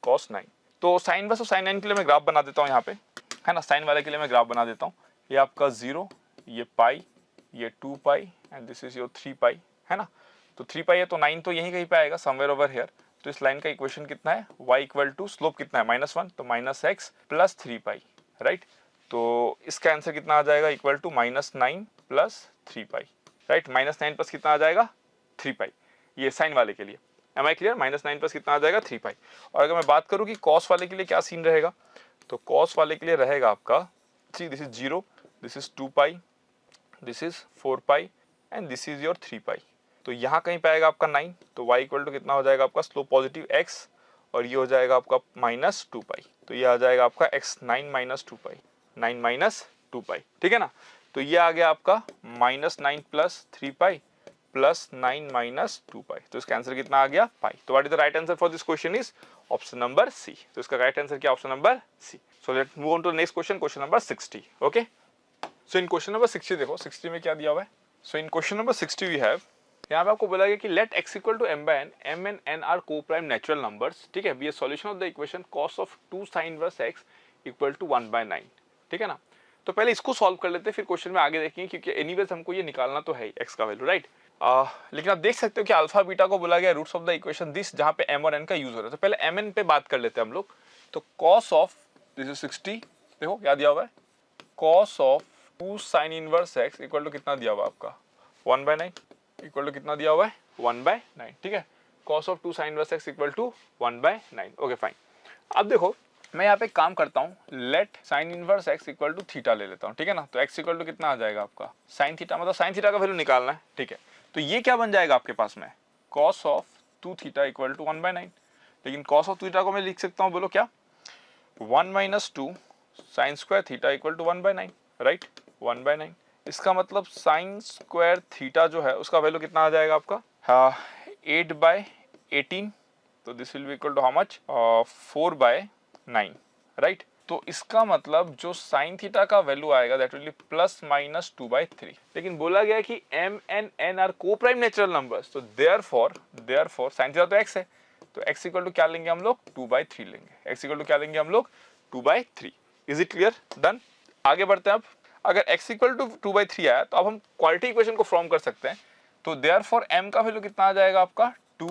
cos 9। तो साइन इनवर्स ऑफ साइन 9 के लिए मैं ग्राफ बना देता हूं यहाँ पे, है ना, साइन वाले के लिए मैं ग्राफ बना देता हूँ। ये आपका 0, ये पाई, ये 2 पाई एंड दिस इज योर 3 पाई, है ना। तो 3 पाई है तो 9 तो यहीं कहीं पे आएगा, समवेयर ओवर हियर। तो इस लाइन का इक्वेशन कितना है, y इक्वल टू स्लोप कितना है -1, तो -x प्लस 3 पाई, राइट। तो इसका आंसर कितना आ जाएगा, equal to -9 plus 3 pi, right. -9 plus कितना आ जाएगा 3 पाई, ये साइन वाले के लिए। M I clear? -9 प्लस कितना आ जाएगा 3 पाई। और अगर मैं बात करूँ कि कॉस वाले के लिए क्या सीन रहेगा, तो कॉस वाले के लिए रहेगा आपका, this is 0, this is 2 pi, this is 4 pi and this is your 3 पाई। तो यहाँ कहीं पे आएगा आपका 9, तो y इक्वल टू कितना हो जाएगा आपका स्लोप पॉजिटिव x, और ये हो जाएगा आपका -2 पाई, तो ये आ जाएगा आपका x 9 minus 2 pi, 9 minus 2 pi, ठीक है ना। तो ये आ गया आपका -9 plus 3 pi plus 9 minus 2 pi, तो इसका आंसर कितना आ गया पाई। तो what is the right answer for this question is option number C. तो इसका राइट आंसर क्या, option number C. So let's move on to the next question, question number 60। Okay, so in question number 60 देखो 60 में क्या दिया हुआ है। So in question number 60 we have, यहाँ पे आपको बोला गया कि let x equal to m by n, m and n are coprime natural numbers, ठीक है, be a solution of the equation cos of 2 sin inverse x equal to 1/9, ठीक है ना। तो पहले इसको सॉल्व कर लेते हैं, फिर क्वेश्चन में आगे देखेंगे, क्योंकि एनीवेज हमको ये निकालना तो है x का वैल्यू, राइट। लेकिन आप देख सकते हो कि अल्फा बीटा को बोला गया roots of the equation this, जहाँ पे m और n का यूज हो रहा है। तो पहले m n पे बात कर लेते हैं हम लोग। तो cos ऑफ दिस इज 60, देखो क्या दिया हुआ है, cos of 2 sin inverse x equal to कितना दिया हुआ है आपका 1/9, इक्वल टू कितना दिया हुआ है 1/9, ठीक है। cos of 2 sin inverse x equal to 1/9। Okay fine. अब देखो मैं यहाँ पे काम करता हूँ, let sin inverse x equal to theta ले लेता हूँ, ठीक है ना। तो x इक्वल टू कितना आ जाएगा आपका sin थीटा, मतलब sin थीटा का वैल्यू निकालना है, ठीक है। तो ये क्या बन जाएगा आपके पास में, cos of 2 theta equal to 1/9। लेकिन cos ऑफ थीटा को मैं लिख सकता हूँ, बोलो क्या, 1 minus 2 sine square theta equal to 1/9, right, 1/9। इसका मतलब साइन स्क्वायर थीटा जो है उसका वैल्यू कितना आ जाएगा आपका 8/18, तो this will be equal to how much 4/9, right. तो इसका मतलब जो साइन थीटा का वैल्यू आएगा that will be plus minus 2/3। लेकिन बोला गया कि m and n are coprime natural numbers, तो देयरफॉर साइन थीटा तो x है, तो x इक्वल टू क्या लेंगे हम लोग 2/3 लेंगे। x इक्वल टू क्या लेंगे हम लोग 2/3। Is it clear? डन। आगे बढ़ते हैं। अब अगर x इक्वल टू 2/3 आया तो अब हम क्वालिटी इक्वेशन को फॉर्म कर सकते हैं। तो देयरफॉर m का वैल्यू कितना आ जाएगा आपका 2,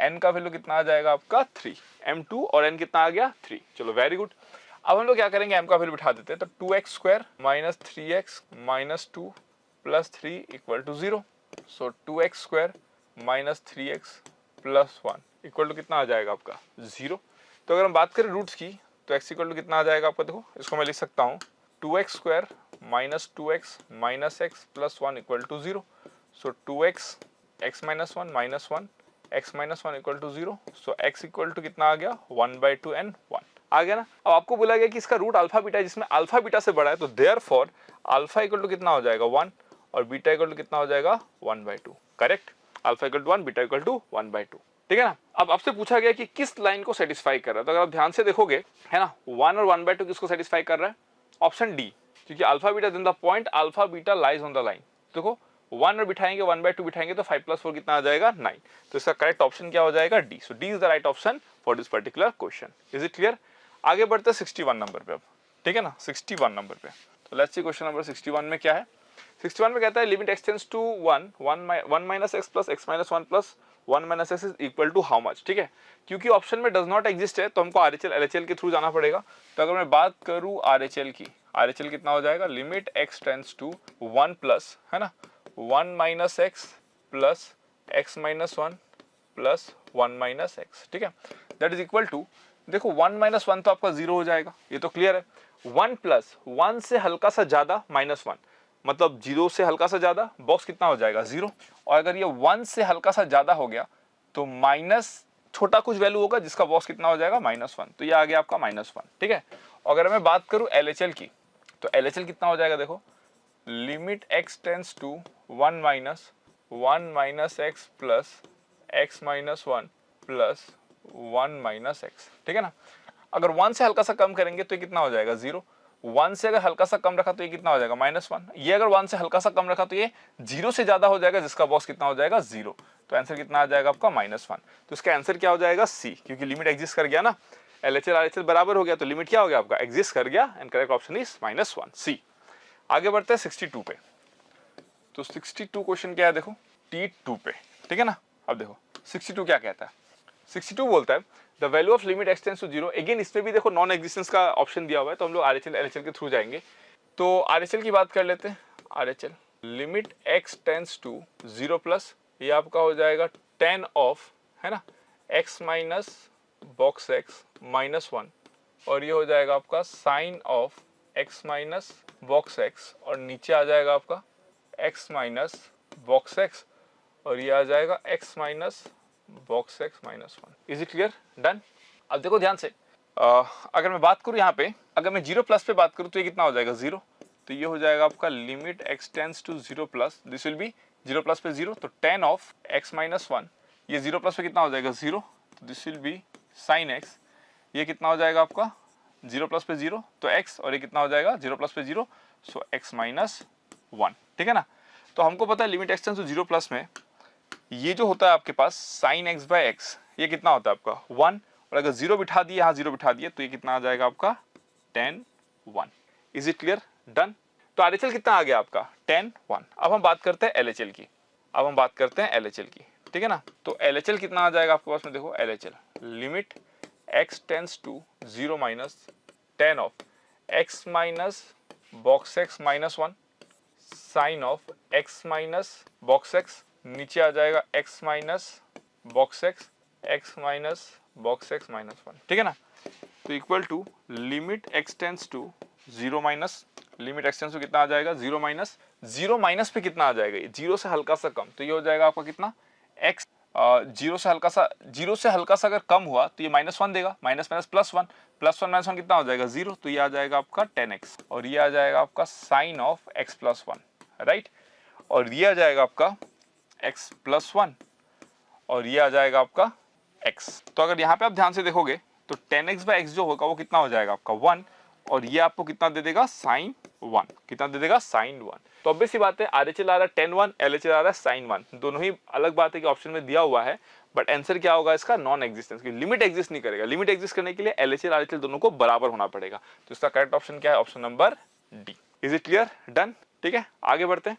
n का वैल्यू कितना आ जाएगा आपका 3, m2 और n कितना आ गया 3। चलो वेरी गुड। अब हम लोग क्या करेंगे, m का वैल्यू बिठा देते हैं, तो 2x² minus 3x minus 2 plus 3 equal to 0। So 2x² minus 3x plus 1 equal to कितना आ जाएगा आपका 0। तो अगर हम बात करें रूट्स की तो x इक्वल टू कितना आ जाएगा आपका, देखो इसको मैं लिख सकता हूँ 2x² minus 2x minus x plus 1 equal to 0। So 2x x minus 1 minus 1 x minus 1 equal to 0। So x equal to कितना आ गया 1/2 n 1 आ गया ना। अब आपको बोला गया कि इसका रूट अल्फा बीटा है जिसमें अल्फा बीटा से बड़ा है, तो देयरफॉर अल्फा इक्वल टू कितना हो जाएगा 1 और बीटा इक्वल टू कितना हो जाएगा 1/2। Correct, alpha equal to 1 beta equal to 1/2। ठीक है ना। अब आपसे पूछा गया कि किस लाइन को सेटिस्फाई कर रहा है, तो अगर आप ध्यान से देखोगे है ना 1 और 1/2 किसको सेटिस्फाई कर रहा है, ऑप्शन डी, क्योंकि alpha beta in the point alpha beta lies on the line. देखो 1 और बिठाएंगे 1/2 बिठाएंगे तो 5 + 4 कितना आ जाएगा 9। तो इसका करेक्ट ऑप्शन क्या हो जाएगा D. So D is the right option for this particular question. Is it clear? आगे बढ़ते हैं 61 नंबर पे अब। ठीक है ना, 61 नंबर पे। तो लेट्स सी क्वेश्चन नंबर 61 में क्या है। 61 में कहता है limit extends to 1 minus x plus x minus 1 plus 1 minus x is equal to how much. ठीक है, क्योंकि ऑप्शन में डज नॉट एग्जिस्ट है तो हमको RHL LHL के थ्रू जाना पड़ेगा। तो अगर मैं बात करूँ RHL की, RHL कितना हो जाएगा, limit x tends to 1 plus है ना 1 minus x plus x minus 1 plus 1 minus x। ठीक है, दैट इज इक्वल टू, देखो 1 माइनस 1 तो आपका 0 हो जाएगा, ये तो क्लियर है। 1 प्लस 1 से हल्का सा ज्यादा माइनस 1 मतलब 0 से हल्का सा ज्यादा, बॉक्स कितना हो जाएगा 0। और अगर ये 1 से हल्का सा ज्यादा हो गया तो माइनस छोटा कुछ वैल्यू होगा जिसका बॉक्स कितना हो जाएगा -1। तो ये आ गया आपका -1। ठीक है, अगर मैं बात करूं LHL की तो LHL कितना हो जाएगा, देखो limit x tends to 1 minus x plus x minus 1 plus 1 minus x। ठीक है ना, अगर 1 से हल्का सा कम करेंगे तो ये कितना हो जाएगा 0। 1 से अगर हल्का सा कम रखा तो ये कितना हो जाएगा -1। ये अगर 1 से हल्का सा कम रखा तो ये 0 से ज्यादा हो जाएगा जिसका बॉक्स कितना हो जाएगा 0। तो आंसर कितना आ जाएगा आपका -1। तो इसका आंसर क्या हो जाएगा C, क्योंकि लिमिट एग्जिस्ट कर गया ना, LHL RHL बराबर हो गया तो लिमिट क्या हो गया आपका एग्जिस्ट कर गया and correct option is -1 C। आगे बढ़ते हैं 62 पे। तो 62 क्वेश्चन क्या है, देखो T2 पे। ठीक है ना, अब देखो 62 क्या कहता है। 62 बोलता है the value of limit extends to 0। Again इसमें भी देखो नॉन एग्जिस्टेंस का ऑप्शन दिया हुआ है तो हम लोग RHL LHL के थ्रू जाएंगे। तो RHL की बात कर लेते हैं। RHL limit x tends to 0 plus, ये आपका हो जाएगा 10 ऑफ है ना x minus box x minus 1 और ये हो जाएगा आपका sine of x minus box x और नीचे आ जाएगा आपका x माइनस बॉक्स x और ये आ जाएगा x minus box x minus 1। Is it clear? Done. अब देखो ध्यान से, अगर मैं बात करूं यहाँ पे, अगर मैं 0 प्लस पे बात करूं तो ये कितना हो जाएगा 0। तो ये हो जाएगा आपका limit x tends to 0 plus, this will be 0 plus पे 0 तो 10 ऑफ x माइनस 1, ये 0 प्लस पे कितना हो जाएगा 0 तो this will be sine x। ये कितना हो जाएगा आपका 0 प्लस पे 0 तो x और ये कितना हो जाएगा 0 प्लस पे 0 सो x माइनस 1। ठीक है ना, तो हमको पता है limit x tends to 0 plus में ये जो होता है आपके पास साइन x बाय x ये कितना होता है आपका 1 और अगर 0 बिठा दिए यहाँ 0 बिठा दिए तो ये कितना आ जाएगा आपका 10 1। Is it clear? डन। तो RHL कितना आ गया आपका 10 1। अब हम बात करते हैं LHL की, की। ठीक है ना, तो LHL कितना आ जाएगा आपके पास में, देखो LHL limit x tends to 0 minus 10 of x minus box x minus 1 sine of x minus box x नीचे आ जाएगा x minus box x minus box x minus 1। ठीक है ना, तो equal to limit x tends to 0 minus, limit x tends to कितना आ जाएगा 0 माइनस पे कितना आ जाएगा, 0 से हल्का सा कम, तो ये हो जाएगा आपका कितना x 0 से हल्का सा अगर कम हुआ तो ये -1 देगा, माइनस माइनस +1 +1 -1 कितना हो जाएगा 0। तो ये आ जाएगा आपका 10x और ये आ जाएगा आपका sine of x plus 1 right, और ये आ जाएगा आपका x प्लस 1 और ये आ जाएगा आपका x। तो अगर यहाँ पे आप ध्यान से देखोगे तो 10x बाय x जो होगा वो कितना हो जाएगा आपका 1 और ये आपको कितना दे देगा sin 1, कितना दे देगा sin 1। तो ऑब्वियस सी बात है RHL आ रहा है tan 1, LHL आ रहा है sin 1, दोनों ही अलग बात है कि ऑप्शन में दिया हुआ है, बट आंसर क्या होगा इसका, नॉन एग्जिस्टेंस की लिमिट एग्जिस्ट नहीं करेगा। लिमिट एग्जिस्ट करने के लिए LHL RHL दोनों को बराबर होना पड़ेगा। तो इसका करेक्ट ऑप्शन क्या है, option number D. Is it clear, done, ठीक है। आगे बढ़ते हैं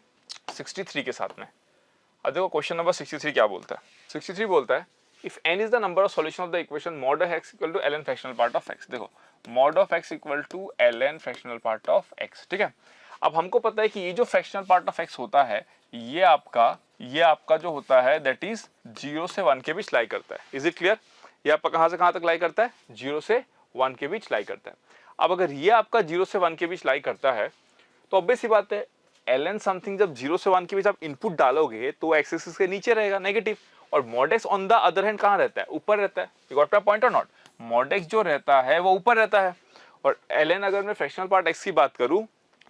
63 के साथ में। अब देखो क्वेश्चन नंबर 63 क्या बोलता है। 63 बोलता है if n is the number of solution of the equation mod of x equal to ln fractional part of x। देखो mod of x equal to ln fractional part of x, ठीक है। अब हमको पता है कि ये जो फ्रैक्शनल पार्ट ऑफ x होता है ये आपका जो होता है दैट इज 0 से 1 के बीच लाई करता है। इज इट क्लियर, ये आपका कहां से कहां तक लाई करता है, 0 से 1 के बीच लाई करता है। अब अगर ये आपका 0 से 1 के बीच लाई करता है तो ऑब्वियस सी बात है ln समथिंग जब 0 से 1 के बीच आप इनपुट डालोगे तो x एक्सिस के नीचे रहेगा नेगेटिव, और mod x on the other hand कहां रहता है, ऊपर रहता है। यू गॉट माय पॉइंट और नॉट, mod x जो रहता है वो ऊपर रहता है, और ln अगर मैं फ्रैक्शनल पार्ट x की बात करूं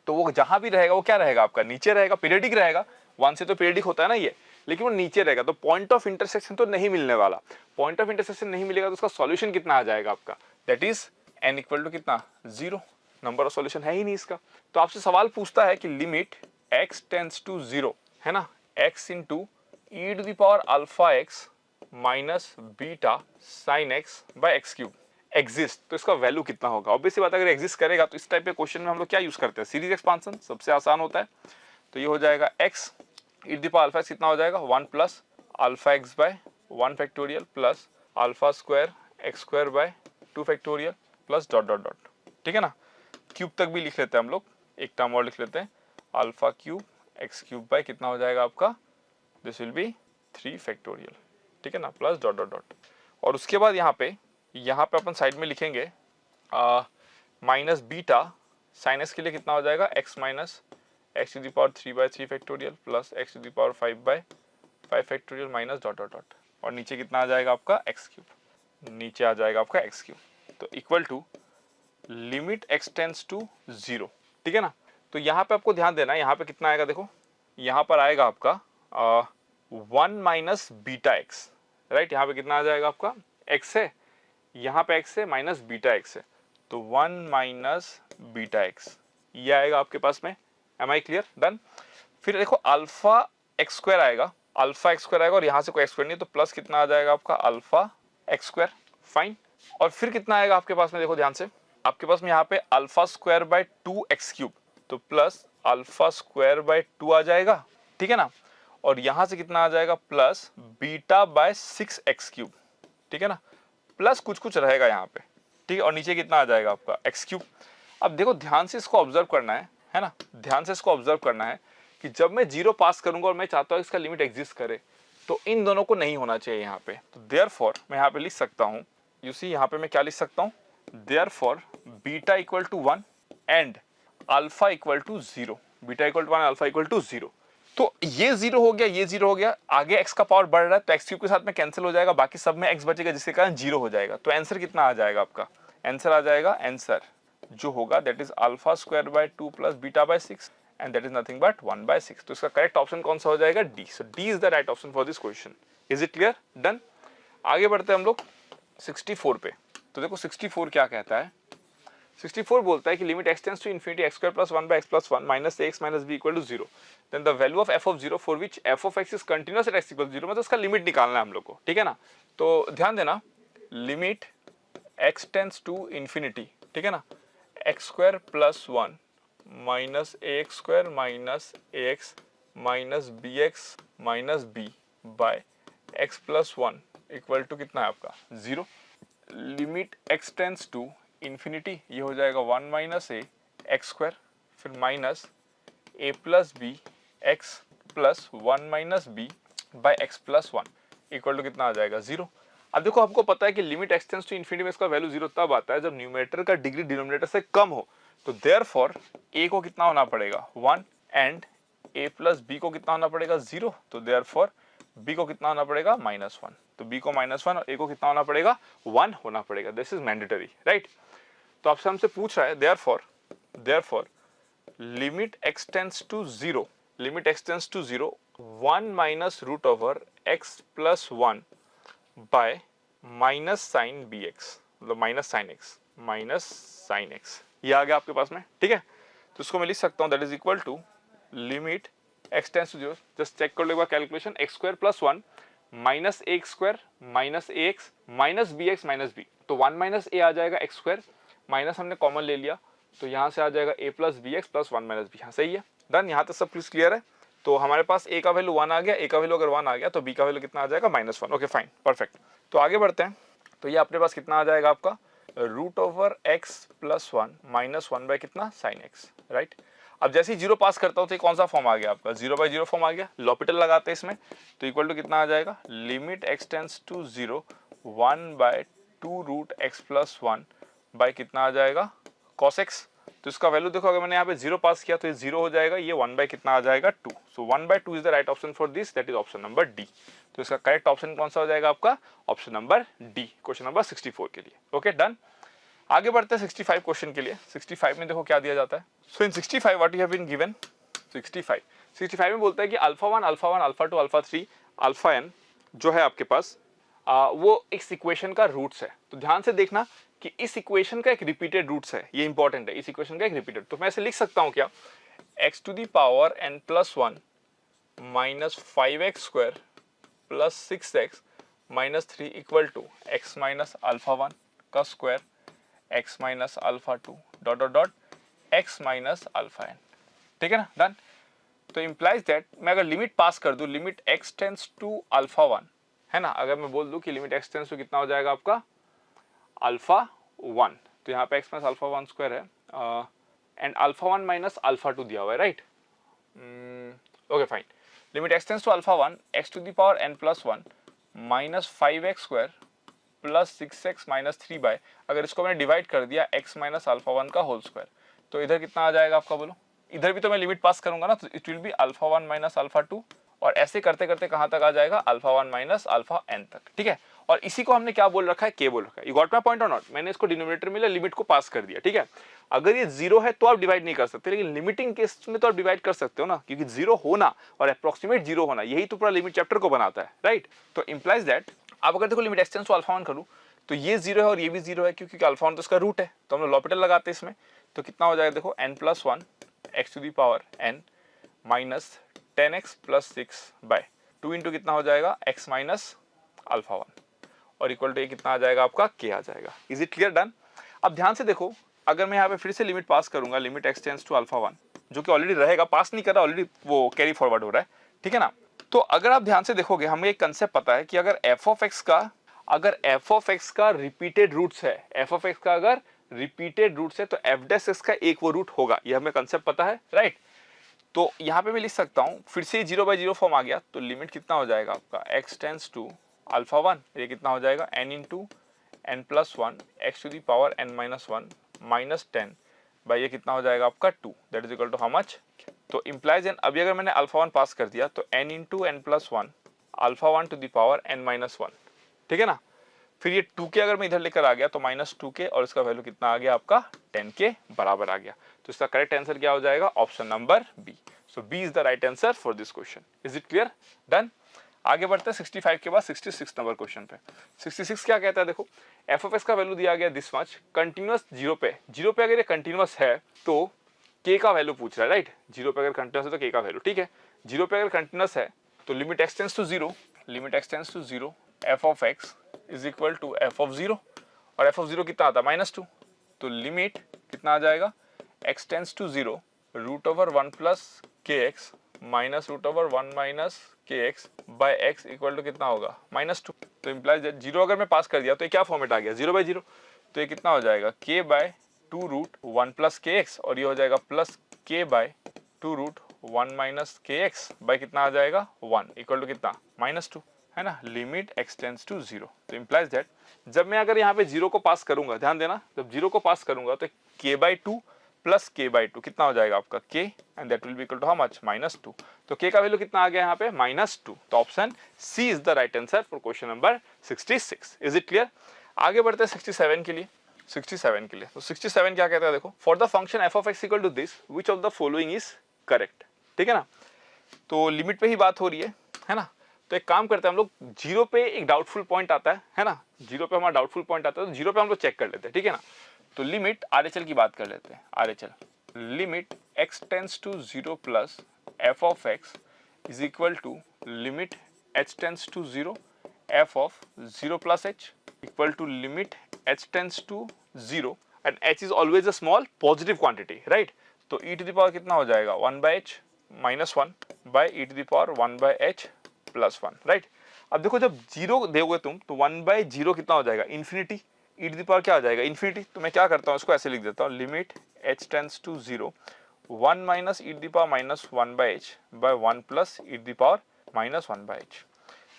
तो वो जहां भी रहेगा वो क्या रहेगा आपका, नीचे रहेगा, पीरियडिक रहेगा। 1 से तो पीरियडिक होता है ना ये, लेकिन वो नीचे रहेगा। तो पॉइंट ऑफ इंटरसेक्शन तो नहीं मिलने वाला, पॉइंट ऑफ इंटरसेक्शन नहीं मिलेगा तो उसका सॉल्यूशन कितना आ जाएगा आपका, that is n equal to कितना, 0। नंबर ऑफ सॉल्यूशन है ही नहीं इसका। तो आपसे सवाल पूछता है कि लिमिट x टेंड्स टू 0 है ना, x into e to the power alpha x minus beta sine x by x cube exist, तो इसका वैल्यू कितना होगा। ऑब्वियसली बात अगर एग्जिस्ट करेगा तो इस टाइप के क्वेश्चन में हम लोग क्या यूज करते हैं, सीरीज एक्सपांशन, सबसे आसान होता है। तो ये हो जाएगा x e to the power alpha x कितना हो जाएगा 1 plus alpha x by 1 factorial plus alpha square x square by 2 factorial plus dot dot dot, ठीक है ना। क्यूब तक भी लिख लेते हैं हम लोग, एक टर्म और लिख लेते हैं, alpha cube x cube bye कितना हो जाएगा आपका, दिस विल बी 3 फैक्टोरियल, ठीक है ना, प्लस डॉट डॉट डॉट। और उसके बाद यहाँ पे अपन साइड में लिखेंगे माइनस बीटा साइन एक्स के लिए कितना हो जाएगा, x minus x to the power 3 by 3 factorial plus x to the power 5 by 5 factorial minus dot dot dot, और नीचे कितना आ जाएगा आपका एक्स क्यूब, नीचे आ जाएगा आपका एक्स क्यूब। तो equal to limit x tends to 0, ठीक है ना। तो यहाँ पे आपको ध्यान देना है, यहाँ पे कितना आएगा देखो, यहाँ पर आएगा आपका 1 माइनस बीटा एक्स, राइट। यहाँ पे कितना आ जाएगा आपका x है, यहाँ पे x है माइनस बीटा x है, तो 1 माइनस बीटा x ये आएगा आपके पास में। Am I clear, done. फिर देखो अल्फा एक्स स्क्वायर आएगा, अल्फा एक्स स्क्वायर आएगा और यहाँ से कोई एक्स स्क्वायर नहीं, तो प्लस कितना आ जाएगा आपका अल्फा एक्स स्क्वायर, फाइन। और फिर कितना आएगा आपके पास में, देखो ध्यान से, आपके पास में यहाँ पे alpha square by 2 x cube, तो प्लस अल्फा स्क्वायर बाय 2 आ जाएगा, ठीक है ना। और यहां से कितना आ जाएगा plus beta by 6 x cube, ठीक है ना, प्लस कुछ कुछ रहेगा यहाँ पे, ठीक है। और नीचे कितना आ जाएगा आपका एक्स क्यूब। अब देखो ध्यान से इसको ऑब्जर्व करना है ना, ध्यान से इसको ऑब्जर्व करना है कि जब मैं 0 पास करूंगा और मैं चाहता हूं इसका लिमिट एग्जिस्ट करे तो इन दोनों को नहीं होना चाहिए यहाँ पे। तो देयरफॉर मैं यहाँ पे लिख सकता हूँ, यू सी यहाँ पे मैं क्या लिख सकता हूँ, therefore beta equal to 1 and alpha equal to 0, beta equal to 1 alpha equal to 0। तो ये 0 हो गया, ये 0 हो गया, आगे x का पावर बढ़ रहा है तो x क्यूब के साथ में कैंसिल हो जाएगा, बाकी सब में x बचेगा जिसके कारण 0 हो जाएगा। तो आंसर कितना आ जाएगा आपका, आंसर आ जाएगा, आंसर जो होगा that is alpha square by 2 plus beta by 6 and that is nothing but 1 by 6। तो इसका करेक्ट ऑप्शन कौन सा हो जाएगा, D. So D is the right option for this question. Is it clear, done. आगे बढ़ते हैं हम लोग 64 पे। तो देखो 64 क्या कहता है, 64 बोलता है कि limit x tends to infinity x square plus 1 by x plus 1 minus ax minus b equal to 0, then the value of f of 0 for which f of x is continuous at x equal to 0, मतलब इसका limit निकालना है हम लोग को, ठीक है ना। तो ध्यान देना, limit x tends to infinity, ठीक है ना, x square plus 1 minus ax square minus ax minus bx minus b by x plus 1 equal to कितना है आपका 0। Limit x tends to infinity ये हो जाएगा 1 माइनस ए एक्स स्क्वायर फिर minus A plus B x plus 1 minus B by x plus 1 equal to कितना आ जाएगा 0। अब देखो आपको पता है कि limit x tends to infinity में इसका वैल्यू 0 तब आता है जब न्यूमरेटर का डिग्री डिनोमिनेटर से कम हो। तो देयरफॉर ए को कितना होना पड़ेगा 1 एंड ए प्लस बी को कितना होना पड़ेगा 0, तो देयरफॉर बी को कितना होना पड़ेगा -1, तो बी को -1 और ए को कितना होना पड़ेगा 1 होना पड़ेगा। This is mandatory, right. तो आपसे हमसे पूछ रहा है therefore limit x tends to 0, limit x tends to 0 1 minus root over x plus 1 by minus sine bx, मतलब माइनस साइन x ये आ गया आपके पास में, ठीक है। तो इसको मैं लिख सकता हूँ that is equal to limit x tends to 0, just check कर लो एक बार calculation, x square plus 1 minus A square minus A X minus B x minus B, तो 1 माइनस ए आ जाएगा x स्क्वायर, माइनस हमने कॉमन ले लिया तो यहाँ से आ जाएगा a plus B x plus 1 minus B. हाँ सही है, डन। यहाँ तक सब कुछ क्लियर है। तो हमारे पास a का वैल्यू 1 आ गया, a का वैल्यू अगर 1 आ गया तो b का वैल्यू कितना आ जाएगा -1। Okay fine, perfect. तो आगे बढ़ते हैं। तो ये अपने पास कितना आ जाएगा आपका root over x plus 1 minus 1 by कितना साइन एक्स, राइट। अब जैसे ही 0 पास करता हूँ तो कौन सा फॉर्म आ गया आपका 0/0 फॉर्म आ गया। लॉपिटल लगाते हैं इसमें तो इक्वल टू कितना आ जाएगा limit x tends to 0 1/2 root x plus 1 by कितना आ जाएगा cos x। तो इसका वैल्यू देखो, अगर मैंने यहाँ पे 0 पास किया तो ये 0 हो जाएगा, ये 1 बाय कितना आ जाएगा 2। सो 1/2 is the right option for this, that is option number D. तो इसका करेक्ट ऑप्शन कौन सा हो जाएगा आपका option number D, question number 64 के लिए। Okay done. आगे बढ़ते हैं 65 क्वेश्चन के लिए। 65 में देखो क्या दिया जाता है। So in 65 what you have been given 65 में बोलता है कि alpha 1 alpha 2 alpha 3 alpha n जो है आपके पास वो इस इक्वेशन का रूट्स है। तो ध्यान से देखना कि इस इक्वेशन का एक रिपीटेड रूट्स है, ये इंपॉर्टेंट है, इस इक्वेशन का एक रिपीटेड। तो मैं ऐसे लिख सकता हूँ क्या x to the power n plus 1 minus 5x square plus 6x minus 3 equal to x minus alpha 1 का square x minus alpha 2 dot dot dot x minus alpha n, ठीक है ना, डन। तो इम्प्लाइज दैट मैं अगर limit pass कर दूं limit x tends to alpha 1 है ना, अगर मैं बोल दूं कि लिमिट x टेंड्स टू कितना हो जाएगा आपका अल्फा 1, तो यहाँ पे x माइनस अल्फा 1 स्क्वायर है एंड अल्फा 1 माइनस अल्फा 2 दिया हुआ है, right. Okay fine. Limit x tends to alpha 1 x to the power n plus 1 minus 5x square plus 6x minus 3 by, अगर इसको मैंने डिवाइड कर दिया x माइनस अल्फा 1 का होल स्क्वायर, तो इधर कितना आ जाएगा आपका बोलो। इधर भी तो मैं लिमिट पास करूंगा ना, तो it will be alpha 1 minus alpha 2 और ऐसे करते करते कहां तक आ जाएगा अल्फा 1 माइनस अल्फा n तक, ठीक है। और इसी को हमने क्या बोल रखा है k बोल रखा है। यू गॉट माय पॉइंट और नॉट। मैंने इसको डिनोमिनेटर में लिमिट को पास कर दिया, ठीक है। अगर ये 0 है तो आप डिवाइड नहीं कर सकते, लेकिन लिमिटिंग केस में तो आप डिवाइड कर सकते हो ना, क्योंकि 0 होना और अप्रोक्सीमेट 0 होना यही तो पूरा लिमिट चैप्टर को बनाता है, राइट। तो इंप्लाइज दैट आप अगर देखो limit x tends to alpha 1 करूं तो ये 0 है और ये भी 0 है, क्योंकि अल्फा 1 तो इसका रूट है, तो हम लोग लॉपिटल लगाते हैं इसमें। तो कितना हो जाएगा देखो n plus 1 x to the power n minus 10x plus 6 by 2 into कितना हो जाएगा x माइनस अल्फा 1 और इक्वल टू ये कितना आ जाएगा आपका k आ जाएगा। Is it clear, done. अब ध्यान से देखो, अगर मैं यहाँ पे फिर से लिमिट पास करूंगा limit x tends to alpha 1, जो कि ऑलरेडी रहेगा, पास नहीं कर रहा, ऑलरेडी वो कैरी फॉरवर्ड हो रहा है, ठीक है ना। तो अगर आप ध्यान से देखोगे हमें एक कंसेप्ट पता है कि अगर f ऑफ x का रिपीटेड रूट्स है, f ऑफ x का अगर रिपीटेड रूट्स है तो f डैश x का एक वो रूट होगा, ये हमें कंसेप्ट पता है, राइट। तो यहाँ पे मैं लिख सकता हूँ फिर से 0/0 फॉर्म आ गया, तो लिमिट कितना हो जाएगा आपका x टेंड्स टू अल्फा 1, ये कितना हो जाएगा n into n plus 1 x to the power n minus 1 minus 10 by ये कितना हो जाएगा आपका 2, that is equal to how much. तो इम्प्लाइज एन, अभी अगर मैंने अल्फा 1 पास कर दिया तो n into n plus 1 alpha 1 to the power n minus 1, ठीक है ना। फिर ये 2k अगर मैं इधर लेकर आ गया तो माइनस 2k और इसका वैल्यू कितना आ गया आपका 10 के बराबर आ गया। तो इसका करेक्ट आंसर क्या हो जाएगा option number B. So B is the right answer for this question. Is it clear, done. आगे बढ़ते हैं 65 के बाद 66 नंबर क्वेश्चन पे। 66 क्या कहता है देखो, एफ ऑफ एक्स का वैल्यू दिया गया दिस मच, कंटिन्यूअस 0 पे अगर ये कंटिन्यूअस है तो k का वैल्यू पूछ रहा है, राइट। 0 पे अगर कंटिन्यूअस है तो k का वैल्यू, ठीक है। 0 पे अगर कंटिन्यूअस है तो limit x tends to 0, limit x tends to 0 f of x is equal to f of 0 और f ऑफ 0 कितना आता है -2, तो लिमिट कितना आ जाएगा x tends to 0 root over 1 plus kx minus root over 1 minus kx by x equal to कितना होगा -2। तो इम्प्लाइज दैट 0 अगर मैं पास कर दिया तो ये क्या फॉर्मेट आ गया 0/0, तो ये कितना हो जाएगा k by 2 root 1 plus kx और ये हो जाएगा plus k by 2 root 1 minus kx by कितना आ जाएगा 1 इक्वल टू कितना -2, है ना। लिमिट x टेंड्स टू 0, तो इम्प्लाइज दैट जब मैं अगर यहाँ पे 0 को पास करूंगा, ध्यान देना, जब 0 को पास करूंगा तो k by 2 plus k by 2 कितना हो जाएगा आपका k and that will be equal to how much -2। तो k का वैल्यू कितना आ गया यहाँ पे -2, तो option C is the right answer for question number 66। Is it clear. आगे बढ़ते हैं 67 के लिए। 67 के लिए तो 67 क्या कहता है देखो, for the function f of x equal to this which of the following is correct, ठीक है ना। तो लिमिट पे ही बात हो रही है ना। तो एक काम करते हैं हम लोग, 0 पे एक डाउटफुल पॉइंट आता है ना, 0 पे हमारा डाउटफुल पॉइंट आता है तो 0 पे हम लोग चेक कर लेते हैं, ठीक है ना। तो लिमिट RHL की बात कर लेते हैं, RHL limit x tends to 0 plus f of x is equal to limit h tends to 0 f of 0 plus h equal to limit h tends to 0 and h is always a small positive quantity, right. तो e to the power कितना हो जाएगा 1 by h minus 1 by e to the power 1 by h plus 1, right. अब देखो जब zero दोगे तुम तो 1 बाय 0 कितना हो जाएगा infinity, e to the power क्या हो जाएगा इन्फिनिटी। तो मैं क्या करता हूँ इसको ऐसे लिख देता हूँ limit h tends to 0 1 minus e to the power minus 1 by h by 1 plus e to the power minus 1 by h।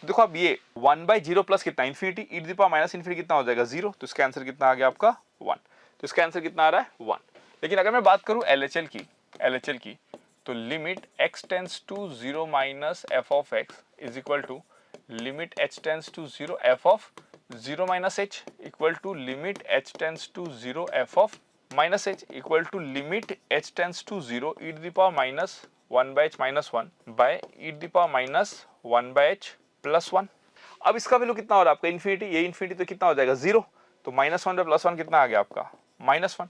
देखो अब ये 1 बाय 0 प्लस कितना infinity, e to the power minus infinity कितना हो जाएगा 0, तो इसका आंसर कितना आ गया आपका 1। तो इसका आंसर कितना आ रहा है 1। लेकिन अगर मैं बात करूं LHL की तो limit x tends to 0 minus f of x is equal to limit h tends to 0 f of 0 minus h equal to limit h tends to 0 f of minus h equal to limit h tends to 0 e to the power minus 1 by h minus 1 by e to the power minus 1 by h plus 1। अब इसका value कितना हो रहा है आपका infinity, ये infinity तो कितना हो जाएगा 0, तो माइनस 1 बाय प्लस 1 कितना आ गया आपका माइनस 1।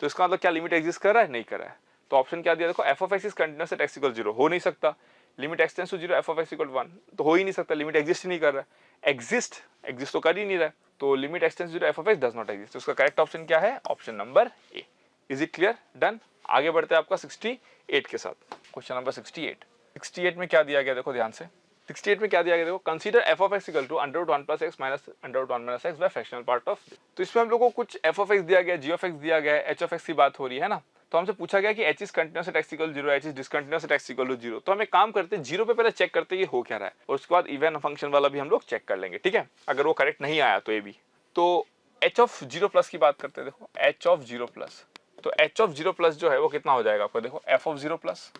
तो इसका मतलब क्या लिमिट एग्जिस्ट कर रहा है, नहीं कर रहा है। तो ऑप्शन क्या दिया देखो f of x is continuous at x equal 0, हो नहीं सकता। Limit x tends to 0 f of x equal 1, तो हो ही नहीं सकता, लिमिट एग्जिस्ट ही नहीं कर रहा है। एग्जिस्ट तो कर ही नहीं रहा है, तो limit x tends to 0 f of x does not exist. तो उसका करेक्ट ऑप्शन क्या है, option number A. Is it clear, done. आगे बढ़ते हैं आपका 68 के साथ, क्वेश्चन नंबर 68 में क्या दिया गया देखो ध्यान से। 68 में क्या दिया गया देखो, consider f of x equal to √1 plus x minus √1 minus x by fractional part of. तो इसमें हम लोगों को कुछ f ऑफ x दिया गया, g ऑफ x दिया गया, h ऑफ x की बात हो रही है ना। तो हमसे पूछा गया कि h is continuous at x equal 0, h is discontinuous at x equal 0। तो हम एक काम करते हैं, 0 पे पहले चेक करते हैं ये हो क्या रहा है, और उसके बाद इवन फंक्शन वाला भी हम लोग चेक कर लेंगे, ठीक है। अगर वो करेक्ट नहीं आया तो ये भी। तो h ऑफ 0 प्लस की बात करते हैं, देखो h ऑफ 0 प्लस, तो h ऑफ 0 प्लस जो है वो कितना हो जाएगा आपको, देखो f of 0 plus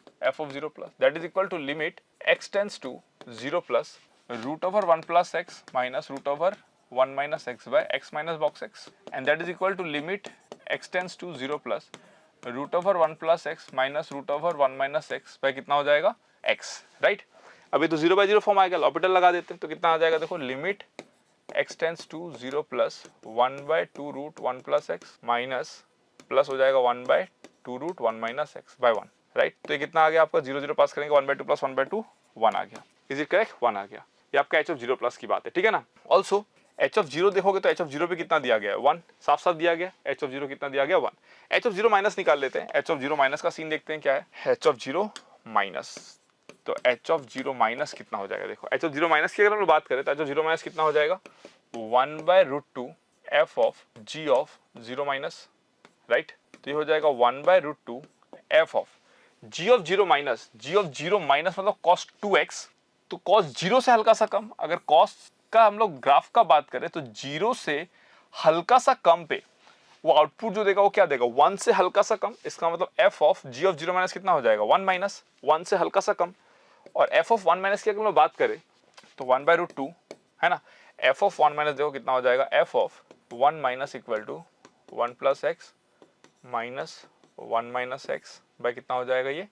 that is equal to limit x tends to 0 plus √1 plus x minus √1 minus x by x minus box x, and that is equal to limit x tends to 0 plus √1 plus x minus √1 minus x by कितना हो जाएगा x, right. अभी तो 0 bye 0 form आएगा, operator लगा देते हैं, तो कितना आ जाएगा देखो limit x tends to 0 plus 1 by 2 √1 plus x minus plus हो जाएगा 1 by 2 √1 minus x by 1, right. तो ये कितना आ गया आपका 0 पास करेंगे 1 बाय 2 प्लस 1 बाय 2 1 आ गया। इज इट करेक्ट, 1 आ गया। ये आपका h ऑफ 0 प्लस की बात है, ठीक है ना। ऑल्सो h ऑफ 0 देखोगे तो h ऑफ 0 पे कितना दिया गया है 1, साफ साफ दिया गया। h ऑफ 0 कितना दिया गया 1। h ऑफ 0 माइनस निकाल लेते हैं, h ऑफ 0 माइनस का सीन देखते हैं क्या है। h ऑफ 0 माइनस, तो h ऑफ 0 माइनस कितना हो जाएगा, देखो h ऑफ 0 माइनस की अगर हम लोग बात करें तो h ऑफ 0 माइनस कितना हो जाएगा 1 by √2 f of g of 0 minus, right. तो ये हो जाएगा 1 by √2 f of g of 0 minus, g of 0 minus मतलब cos 2x, तो cos 0 से हल्का सा कम। अगर cos का हम लोग ग्राफ का बात करें तो 0 से हल्का सा कम पे वो आउटपुट जो देगा वो क्या देगा 1 से हल्का सा कम। इसका मतलब f of g of 0 minus कितना हो जाएगा 1 माइनस 1 से हल्का सा कम। और f ऑफ 1 माइनस की अगर हम लोग बात करें तो 1 बाय √2 है ना। f ऑफ 1 माइनस देखो कितना हो जाएगा, f of 1 minus equal to 1 plus x minus 1 minus x by कितना हो जाएगा ये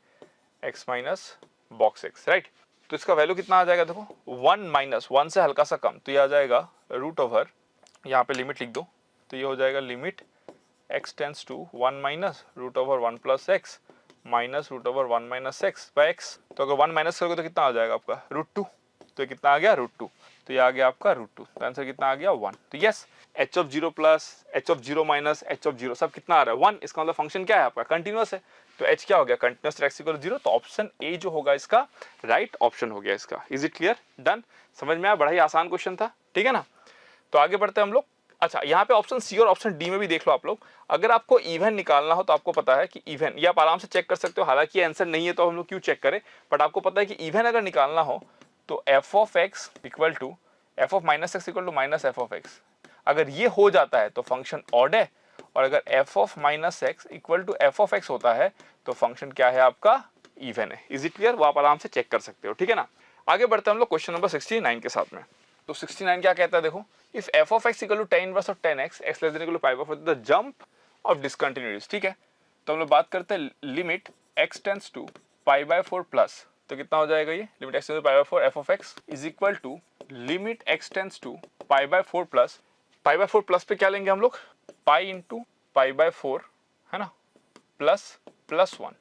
x minus box x, right. तो इसका वैल्यू कितना आ जाएगा देखो 1 माइनस 1 से हल्का सा कम, तो ये आ जाएगा √, यहाँ पे लिमिट लिख दो, तो ये हो जाएगा limit x tends to 1 minus √1 plus x minus √1 minus x by x। तो अगर 1 माइनस करोगे तो कितना आ जाएगा आपका √2, तो कितना आ गया √2, तो ये आ गया आपका √2। तो आंसर कितना आ गया 1। तो yes h of 0 plus h of 0 minus h of 0 सब कितना आ रहा है 1। इसका मतलब फंक्शन क्या है आपका कंटिन्यूअस है, तो h क्या हो गया कंटिन्यूअस x इक्वल 0। तो ऑप्शन ए जो होगा इसका राइट ऑप्शन हो गया इसका। इज इट क्लियर, डन, समझ में आया, बड़ा ही आसान क्वेश्चन था, ठीक है ना। तो आगे बढ़ते हैं हम लोग। अच्छा यहाँ पे ऑप्शन सी और ऑप्शन डी में भी देख लो आप लोग। अगर आपको इवन निकालना हो तो आपको पता है कि इवन ये आप आराम से चेक कर सकते हो, हालांकि आंसर नहीं है तो हम लोग क्यों चेक करें, बट आपको पता है कि इवन अगर निकालना हो तो f of x equal to f of minus X equal to minus f of x, अगर ये हो जाता है तो फंक्शन ऑड है, और अगर f of minus X equal to f of x होता है तो फंक्शन क्या है आपका इवन है। इज इट क्लियर, वो आप आराम से चेक कर सकते हो, ठीक है ना। आगे बढ़ते हैं हम लोग क्वेश्चन नंबर 69 के साथ में। तो 69 क्या कहता है देखो, if f of x equal to tan inverse of 10x x less than equal to pi by 4 the jump of discontinuities, ठीक है। तो हम लोग बात करते हैं limit x tends to pi by 4 plus, तो कितना हो जाएगा ये limit x tends to pi by 4 f of x is equal to limit x tends to pi by 4 plus, pi by 4 plus पे क्या लेंगे हम लोग पाई इंटू π/4 है ना, ++1।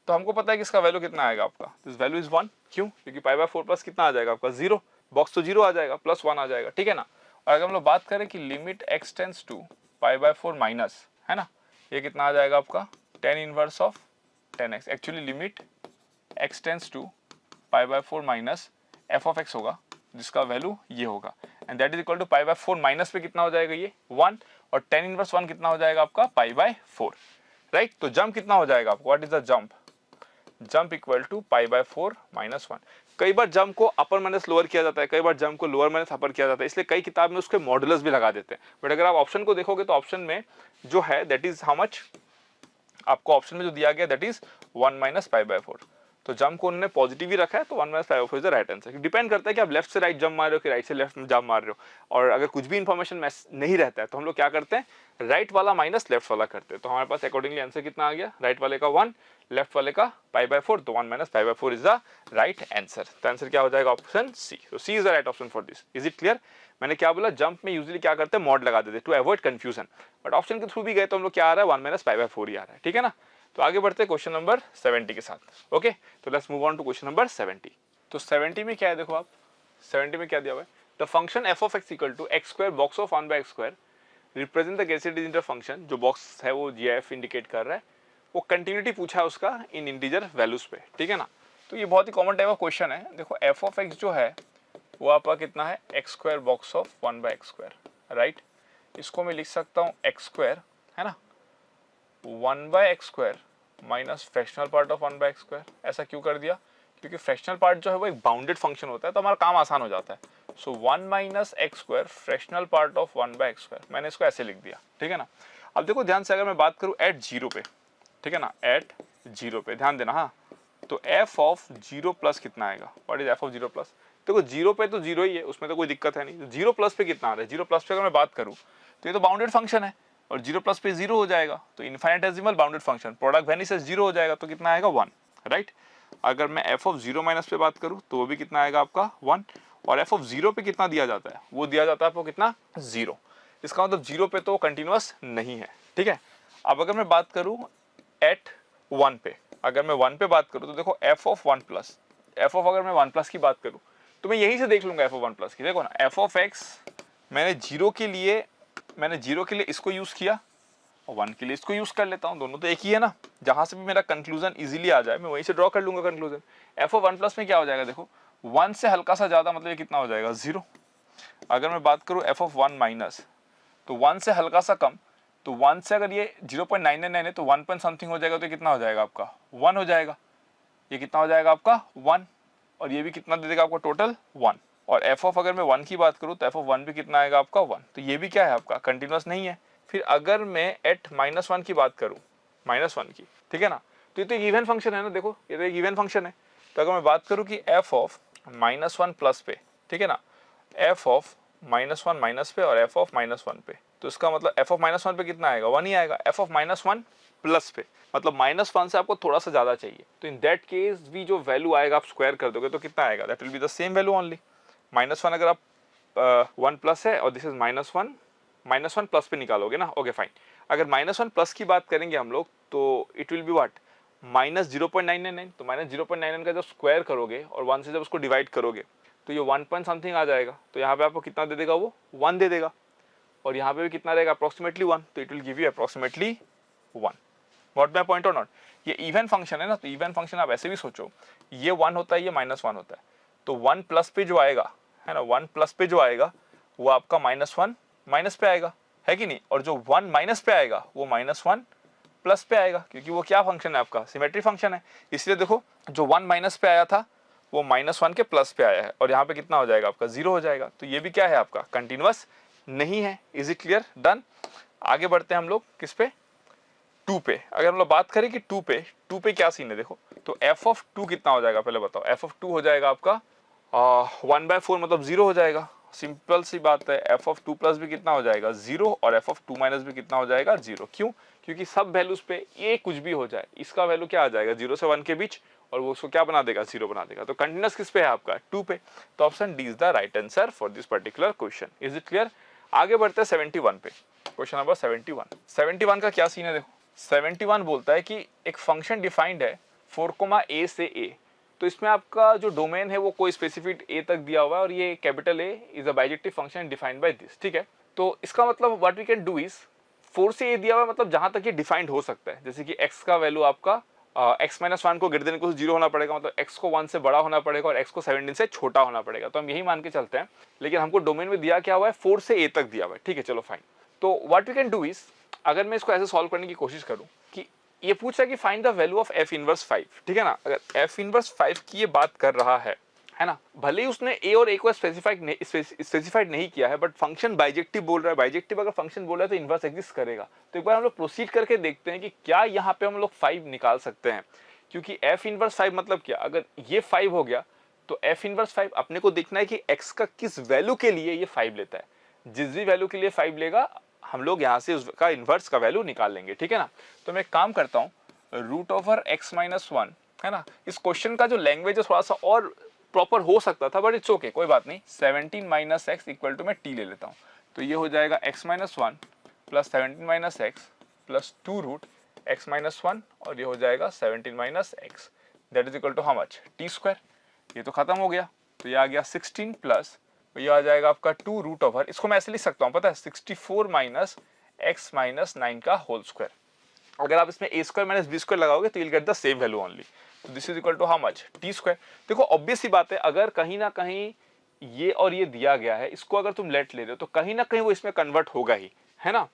तो हमको पता है कि इसका वैल्यू कितना आएगा आपका, दिस वैल्यू इज 1। क्यों? क्योंकि π/4 प्लस कितना आ जाएगा आपका 0, बॉक्स तो 0 आ जाएगा, +1 आ जाएगा, ठीक है ना। और अगर हम लोग बात करें कि limit x tends to π/4 minus, है ना, ये कितना आ जाएगा आपका tan inverse of 10x। Actually limit x tends to π/4 minus f(x) होगा, जिसका वैल्यू ये होगा, and that is equal to π/4 minus पे कितना हो जाएगा ये 1, और tan इनवर्स 1 कितना हो जाएगा आपका π/4, राइट। तो जंप कितना हो जाएगा आपको, what is the jump, jump equal to π/4 minus 1। कई बार जंप को अपर माइनस लोअर किया जाता है, कई बार जंप को लोअर माइनस अपर किया जाता है, इसलिए कई किताब में उसके मॉडुलस भी लगा देते हैं। बट अगर आप ऑप्शन को देखोगे तो ऑप्शन में जो है दैट इज हाउ मच, आपको ऑप्शन में जो दिया गया दैट इज 1 माइनस π/4। तो जंप को उन्होंने पॉजिटिव ही रखा है, तो 1 minus π/4 is the right answer. Depend करता है कि आप लेफ्ट से राइट जंप मार रहे हो कि राइट से लेफ्ट जंप मार रहे हो। और अगर कुछ भी इन्फॉर्मेशन नहीं रहता है तो हम लोग क्या करते हैं, राइट वाला माइनस लेफ्ट वाला करते हैं। तो हमारे पास अकॉर्डिंगली आंसर कितना आ गया, राइट वाले का 1, लेफ्ट वाले का π/4, तो 1 minus π/4 is the right answer. तो आंसर क्या हो जाएगा, ऑप्शन सी। तो C is the right option for this. Is it clear? मैंने क्या बोला, जंप में यूजुअली क्या करते हैं, मॉड लगा देते to avoid confusion, but option के थ्रू भी गए तो हम लोग क्या आ रहा है, 1 माइनस π/4 ही आ रहा है, ठीक है ना। तो आगे बढ़ते हैं क्वेश्चन नंबर 70 के साथ। ओके, तो let's move on to question number 70। तो 70 में क्या है, देखो आप 70 में क्या दिया हुआ है, the function f(x) equal to x² box of 1/x² represent the Gauss digital function. जो बॉक्स है वो gf इंडिकेट कर रहा है, वो कंटिन्यूटी पूछा है उसका इन इंटीजर वैल्यूज पे, ठीक है ना। तो ये बहुत ही कॉमन टाइप का क्वेश्चन है। देखो f(x) जो है वो आपका कितना है, x² box of 1/x², right. इसको मैं लिख सकता हूँ x², है ना, 1/x² minus fractional part of 1/x²। ऐसा क्यों कर दिया, क्योंकि फ्रैक्शनल पार्ट जो है वो एक बाउंडेड फंक्शन होता है, तो हमारा काम आसान हो जाता है। सो 1 minus x² fractional part of 1/x², मैंने इसको ऐसे लिख दिया, ठीक है ना। अब देखो ध्यान से, अगर मैं बात करूँ एट 0 पे, ठीक है ना, एट 0 पे ध्यान देना, हाँ। तो f ऑफ 0 प्लस कितना आएगा, what is f of 0 plus, देखो 0 पे तो 0 ही है, उसमें तो कोई दिक्कत है नहीं। 0 प्लस पे कितना आ रहा है, 0 प्लस पे अगर मैं बात करूँ तो ये तो बाउंडेड फंक्शन है, और 0 प्लस पे 0 हो जाएगा, तो इनफाइनेटेसिमल बाउंडेड फंक्शन, प्रोडक्ट वेनिसेस 0 हो जाएगा, तो कितना आएगा 1, राइट। अगर मैं f ऑफ 0 माइनस पे बात करूँ तो वो भी कितना आएगा आपका 1, और f ऑफ 0 पे कितना दिया जाता है, वो दिया जाता है आपको कितना 0। इसका मतलब 0 पे तो कंटिन्यूअस नहीं है, ठीक है। अब अगर मैं बात करूँ एट 1 पे, अगर मैं 1 पे बात करूँ तो देखो f of 1 plus, f of अगर मैं 1 प्लस की बात करूँ तो मैं यहीं से देख लूंगा f ऑफ 1 प्लस की। देखो ना, f ऑफ x मैंने 0 के लिए इसको यूज किया और 1 के लिए इसको यूज कर लेता हूँ, दोनों तो एक ही है ना। जहां से भी मेरा कंक्लूजन इजीली आ जाए मैं वहीं से ड्रॉ कर लूंगा कंक्लूजन। f ऑफ 1 प्लस में क्या हो जाएगा, देखो 1 से हल्का सा ज्यादा मतलब ये कितना हो जाएगा 0। अगर मैं बात करूँ f ऑफ 1 माइनस, तो 1 से हल्का सा कम, तो 1 से अगर ये 0.999 है तो 1 पॉइंट समथिंग हो जाएगा, तो कितना हो जाएगा आपका 1 हो जाएगा। ये कितना हो जाएगा आपका 1, और ये भी कितना दे देगा आपको टोटल 1। और f ऑफ अगर मैं 1 की बात करूँ तो f ऑफ 1 भी कितना आएगा आपका 1, तो ये भी क्या है आपका कंटिन्यूअस नहीं है। फिर अगर मैं एट -1 की बात करूँ, -1 की, ठीक है ना, तो ये तो एक इवन फंक्शन है ना, देखो ये तो एक इवन फंक्शन है। तो अगर मैं बात करूँ कि f ऑफ -1 प्लस पे, ठीक है ना, f ऑफ -1 माइनस पे और f ऑफ -1 पे, तो इसका मतलब f ऑफ -1 पे कितना आएगा 1 ही आएगा। f ऑफ -1 प्लस पे मतलब -1 से आपको थोड़ा सा ज्यादा चाहिए, तो इन दैट केस भी जो वैल्यू आएगा आप स्क्वायर कर दोगे तो कितना आएगा, that will be the same value only. -1 अगर आप 1 प्लस है और दिस इज -1 प्लस पे निकालोगे ना, ओके फाइन। अगर -1 प्लस की बात करेंगे हम लोग तो इट विल बी व्हाट -0.999, तो -0.99 का जब स्क्वायर करोगे और 1 से जब उसको डिवाइड करोगे तो ये 1 पॉइंट समथिंग आ जाएगा, तो यहाँ पे आपको कितना दे देगा, वो 1 दे देगा, और यहाँ पे भी कितना रहेगा अप्रोक्सीमेटली 1, तो it will give you approximately 1। What my point और नॉट, ये इवन फंक्शन है ना, तो इवन फंक्शन आप ऐसे भी सोचो, ये 1 होता है, ये -1 होता है, तो 1 प्लस पे जो आएगा है ना, 1 प्लस पे जो आएगा वो आपका -1 माइनस पे आएगा, है कि नहीं, और जो 1 माइनस पे आएगा वो -1 प्लस पे आएगा, क्योंकि वो क्या फंक्शन है आपका सिमेट्री फंक्शन है। इसलिए देखो जो 1 माइनस पे आया था वो -1 के प्लस पे आया है, और यहाँ पे कितना हो जाएगा आपका 0 हो जाएगा, तो ये भी क्या है आपका कंटिन्यूअस नहीं है। Is it clear, done. आगे बढ़ते हैं हम लोग किस पे, 2 पे। अगर हम लोग बात करें कि 2 पे क्या सीन है, देखो तो f ऑफ 2 कितना हो जाएगा पहले बताओ, f ऑफ 2 हो जाएगा आपका 1/4 मतलब 0 हो जाएगा, सिंपल सी बात है। f ऑफ 2 प्लस भी कितना हो जाएगा 0, और f ऑफ 2 माइनस भी कितना हो जाएगा 0। क्यों, क्योंकि सब वैल्यूज पे ये कुछ भी हो जाए इसका वैल्यू क्या आ जाएगा 0 से 1 के बीच, और वो उसको क्या बना देगा 0 बना देगा। तो कंटिन्यूअस किस पे है आपका 2 पे, तो option D is the right answer for this particular question. Is it clear. आगे बढ़ते हैं 71 पे। Question number 71। 71 का क्या सीन है देखो, 71 बोलता है कि एक फंक्शन डिफाइंड है 4, a से a। तो इसमें आपका जो डोमेन है वो कोई स्पेसिफिक a तक दिया हुआ है और ये capital A is a bijective function defined by this, ठीक है। तो इसका मतलब what we can do is 4 से a दिया हुआ है, मतलब जहां तक ये डिफाइंड हो सकता है, जैसे कि x का वैल्यू आपका x-1 को ग्रेटर देन इक्वल टू 0 होना पड़ेगा, मतलब x को 1 से बड़ा होना पड़ेगा और x को 17 से छोटा होना पड़ेगा। तो हम यही मान के चलते हैं, लेकिन हमको डोमेन में दिया क्या हुआ है 4 से a तक दिया हुआ है, ठीक है, चलो फाइन। तो what we can do is, अगर मैं इसको ऐसे सॉल्व करने की कोशिश करूं कि ये पूछ रहा है कि find the value of f inverse 5, ठीक है ना। अगर f इनवर्स 5 की ये बात कर रहा है ना, भले ही उसने a और a को स्पेसिफाइड नहीं किया है, बट फंक्शन बाइजेक्टिव बोल रहा है। बाइजेक्टिव अगर फंक्शन बोल रहा है तो इनवर्स एग्जिस्ट करेगा। तो एक बार हम लोग प्रोसीड करके देखते हैं कि क्या यहाँ पे हम लोग 5 निकाल सकते हैं, क्योंकि f इनवर्स 5 मतलब क्या, अगर ये 5 हो गया तो f इनवर्स 5 अपने को देखना है कि x का किस वैल्यू के लिए ये 5 लेता है। जिस भी वैल्यू के लिए 5 लेगा हम लोग यहाँ से उसका इनवर्स का वैल्यू निकाल लेंगे, ठीक है ना। तो मैं एक काम करता हूँ, रूट ओवर x-1 है ना। इस क्वेश्चन का जो लैंग्वेज है थोड़ा सा और प्रॉपर हो सकता था, बट इट्स ओके, कोई बात नहीं। 17 माइनस एक्स इक्वल टू मैं t ले लेता हूँ, तो ये हो जाएगा x-1 plus 17 minus X plus 2 root x-1 और ये हो जाएगा 17 minus X, that is equal to how much, t square. ये तो खत्म हो गया, तो ये आ गया 16 प्लस ये आ जाएगा आपका 2 रूट ओवर, इसको मैं ऐसे लिख सकता हूँ पता है, 64 माइनस एक्स माइनस 9 का होल स्क्वायर। अगर आप इसमें a square minus B square लगाओगे तो you'll get the same value only। तो this is equal to how much, t square. देखो ऑब्वियस सी बात है, अगर कहीं ना कहीं ये और ये दिया गया है, इसको अगर तुम लेट ले रहे हो तो कहीं ना कहीं वो इसमें कन्वर्ट होगा ही, है ना।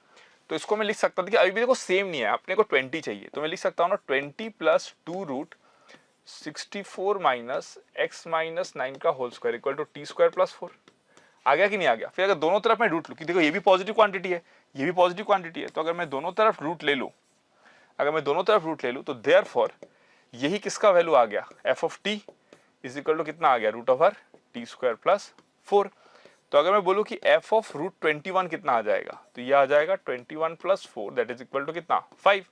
तो इसको मैं लिख सकता था कि अभी भी देखो सेम नहीं है, अपने को 20 चाहिए, तो मैं लिख सकता हूँ ना 20 plus 2 root 64 minus X minus 9 का whole square equal to T square plus 4। आ गया कि नहीं आ गया। फिर अगर दोनों तरफ मैं रूट लूँ, कि देखो ये भी पॉजिटिव क्वांटिटी है, ये भी पॉजिटिव क्वांटिटी है, तो अगर मैं दोनों तरफ रूट ले लूँ, तो देयरफॉर यही किसका वैल्यू आ गया, F of T is equal to कितना आ गया, root over T square plus 4। तो अगर मैं बोलूँ कि एफ ऑफ रूट 21 कितना आ जाएगा, तो ये आ जाएगा 21 plus 4 that is equal to कितना 5।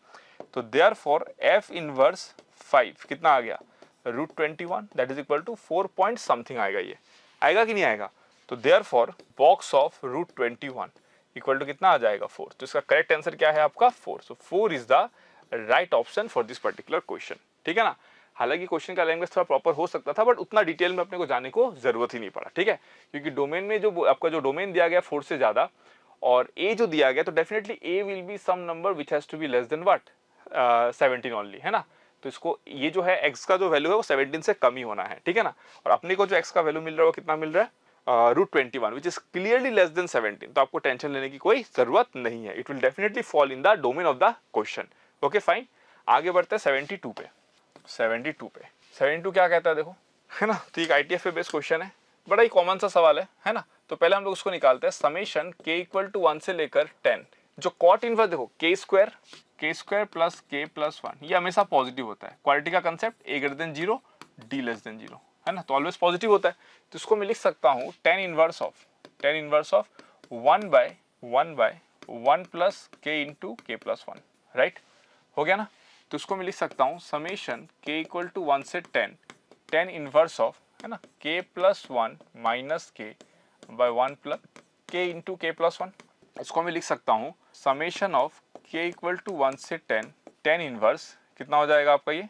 तो देयरफॉर एफ इनवर्स 5 कितना आ गया, root 21 that is equal to 4 point something आएगा। ये आएगा कि नहीं आएगा। तो therefore box of root 21 equal to कितना आ जाएगा 4। तो इसका करेक्ट आंसर क्या है आपका 4। सो 4 is the right option for this particular question, ठीक है ना। हालांकि क्वेश्चन का लैंग्वेज थोड़ा प्रॉपर हो सकता था, बट उतना डिटेल में अपने को जाने को जरूरत ही नहीं पड़ा, ठीक है। क्योंकि डोमेन में जो आपका जो डोमेन दिया गया 4 से ज्यादा और a जो दिया गया, तो definitely a will be some number which has to be less than what 17 only, है ना। तो इसको ये जो है x का जो वैल्यू है वो 17 से कम ही होना है, ठीक है ना। और अपने को जो x का वैल्यू मिल रहा है वो कितना मिल रहा है, root 21 which is clearly less than 17। तो आपको टेंशन लेने की कोई जरूरत नहीं है, it will definitely fall in the domain of the question. Okay fine, आगे बढ़ते हैं 72 पे। 72 क्या कहता है देखो, है ना। तो एक ITF पे बेस्ड क्वेश्चन है, बड़ा ही कॉमन सा सवाल है ना। तो पहले हम लोग उसको निकालते हैं, समेशन k इक्वल टू 1 से लेकर 10, जो कॉट इनवर्स देखो k square plus k plus 1, ये हमेशा पॉजिटिव होता है। क्वालिटी का concept a greater than 0 d less than 0, है ना, तो ऑलवेज पॉजिटिव होता है। तो इसको मैं लिख सकता हूँ tan inverse of 1 by 1 plus k into k plus 1, right, हो गया ना। तो इसको मैं लिख सकता हूँ समेशन k इक्वल टू 1 से 10 tan इनवर्स ऑफ, है ना, k plus 1 minus k by 1 plus k into k plus 1। इसको मैं लिख सकता हूँ summation of k equal to 1 से 10 tan इनवर्स कितना हो जाएगा आपका ये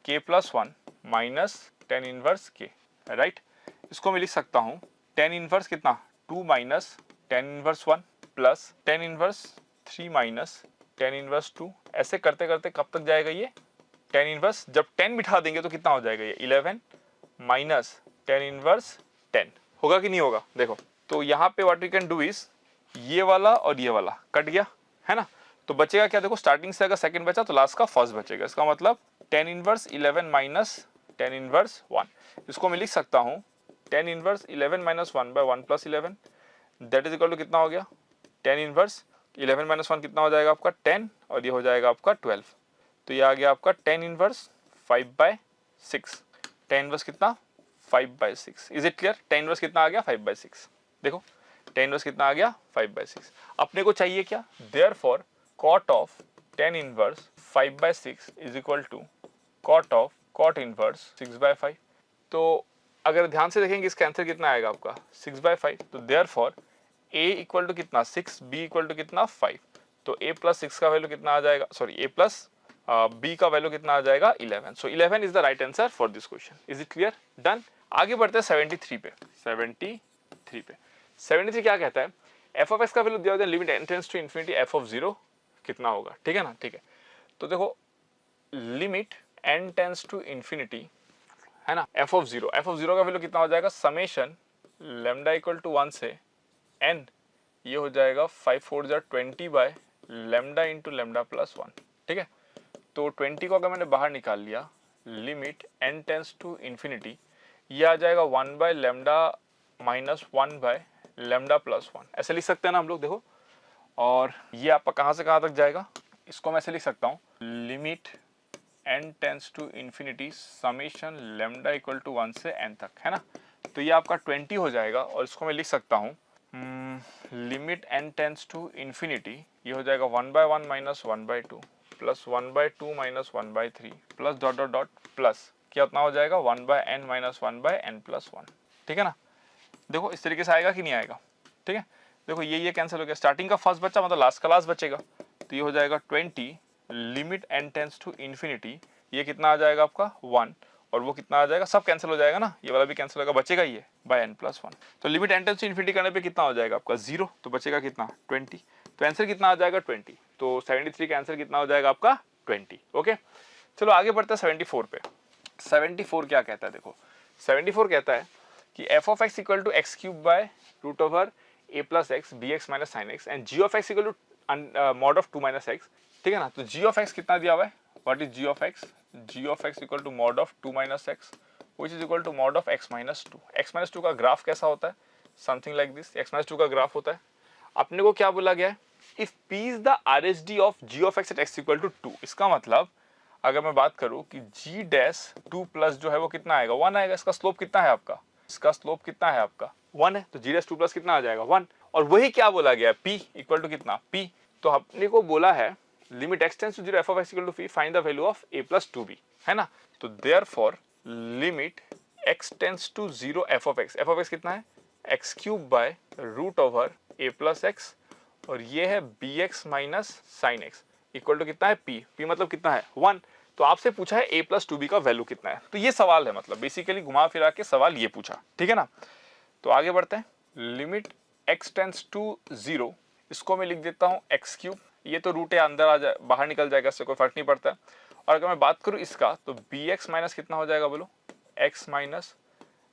k plus 1 minus tan inverse k, right. इसको मैं लिख सकता हूँ tan इनवर्स कितना 2 minus tan inverse 1 plus tan inverse 3 minus tan inverse 2। ऐसे करते करते कब तक जाएगा ये tan इनवर्स, जब 10 बिठा देंगे तो कितना हो जाएगा ये 11 माइनस tan इनवर्स 10, होगा कि नहीं होगा। देखो तो यहाँ पे what we can do is ये वाला और ये वाला कट गया, है ना। तो बचेगा क्या, देखो स्टार्टिंग से अगर सेकंड बचा तो लास्ट का फर्स्ट बचेगा। इसका मतलब tan inverse 11 minus tan inverse 1। इसको मैं लिख सकता हूँ tan inverse 11 minus 1 by 1 plus 11 that is equal to कितना हो गया, tan इनवर्स 11 माइनस 1 कितना हो जाएगा आपका 10 और ये हो जाएगा आपका 12। तो ये आ गया आपका tan inverse 5 by 6। tan inverse कितना 5 by 6, is it clear. tan inverse कितना आ गया 5 बाय 6, देखो tan इनवर्स कितना आ गया 5 बाय 6। अपने को चाहिए क्या, therefore cot of tan inverse 5 by 6 is equal to cot of cot inverse 6 by 5। तो अगर ध्यान से देखेंगे इसका आंसर कितना आएगा आपका 6 बाय 5। तो देयरफॉर a इक्वल टू कितना 6, b इक्वल टू कितना 5, तो a प्लस 6 का वैल्यू कितना आ जाएगा, सॉरी a प्लस b का वैल्यू कितना आ जाएगा 11। So 11 is the right answer for this question. Is it clear? Done. आगे बढ़ते हैं 73 पे। 73 क्या कहता है, एफ ऑफ एक्स का वैल्यू दिया होता है limit n tends to infinity f of 0 कितना होगा, ठीक है ना, ठीक है। तो देखो limit n tends to infinity है ना, एफ ऑफ 0 का वैल्यू कितना हो जाएगा, समेशन लेमडा इक्वल टू 1 से n, ये हो जाएगा 5 4 जा 20 by lambda into lambda plus 1, ठीक है। तो 20 को अगर मैंने बाहर निकाल लिया, limit n tends to infinity, ये आ जाएगा 1 by lambda minus 1 by lambda plus 1, ऐसे लिख सकते हैं ना हम लोग, देखो। और ये आपका कहाँ से कहाँ तक जाएगा, इसको मैं ऐसे लिख सकता हूँ, limit n tends to infinity summation lambda equal to 1 से n तक, है ना। तो ये आपका 20 हो जाएगा, और इसको मैं लिख सकता हूँ limit n tends to infinity, ये हो जाएगा 1 by 1 minus 1 by 2 plus 1 by 2 minus 1 by 3 plus dot dot dot plus क्या उतना हो जाएगा 1 by n minus 1 by n plus 1, ठीक है ना। देखो इस तरीके से आएगा कि नहीं आएगा, ठीक है। देखो ये कैंसिल हो गया, स्टार्टिंग का फर्स्ट बच्चा मतलब लास्ट का लास्ट बचेगा, तो ये हो जाएगा 20 limit n tends to infinity, ये कितना आ जाएगा आपका 1, और वो कितना आ जाएगा, सब कैंसिल हो जाएगा ना, ये वाला भी कैंसिल होगा, बचेगा ये बाय n प्लस 1। तो limit n tends to infinity करने पे कितना हो जाएगा आपका 0, तो बचेगा कितना 20, तो आंसर कितना आ जाएगा 20। तो 73 का आंसर कितना हो जाएगा आपका 20। ओके, चलो आगे बढ़ते हैं 74 पे। 74 क्या कहता है, देखो 74 कहता है कि f of x equal to x cube by root over a plus x b x minus sine x and g of x equal to mod of 2 minus x, ठीक है ना। तो जी ऑफ एक्स कितना दिया हुआ है, what is g of x, g of x equal to mod of 2 minus x which is equal to mod of x minus 2। X minus 2 का graph कैसा होता है, something like this, x minus 2 का graph होता है। अपने को क्या बोला गया है, if p is the R H D of g of x at x equal to 2, इसका मतलब अगर मैं बात करूं कि g डैश 2 प्लस जो है वो कितना आएगा 1 आएगा, इसका स्लोप कितना है आपका, इसका स्लोप कितना है आपका 1 है, तो g डैश 2 प्लस कितना आ जाएगा 1, और वही क्या बोला गया p इक्वल टू कितना p, तो अपने को बोला है limit x tends to 0 f of x equal to p find the value of a plus 2b, है ना। तो therefore limit x tends to 0 f of x कितना है x cube by root over a plus x, और ये है bx minus sine x equal to कितना है p मतलब कितना है 1। तो आपसे पूछा है a प्लस 2b का वैल्यू कितना है, तो ये सवाल है, मतलब बेसिकली घुमा फिरा के सवाल ये पूछा, ठीक है ना। तो आगे बढ़ते हैं, लिमिट x टेंड्स टू 0, इसको मैं लिख देता हूँ x क्यूब, ये तो रूट है अंदर आ जाए बाहर निकल जाएगा, इससे कोई फर्क नहीं पड़ता है। और अगर मैं बात करूँ इसका, तो bx माइनस कितना हो जाएगा बोलो, x minus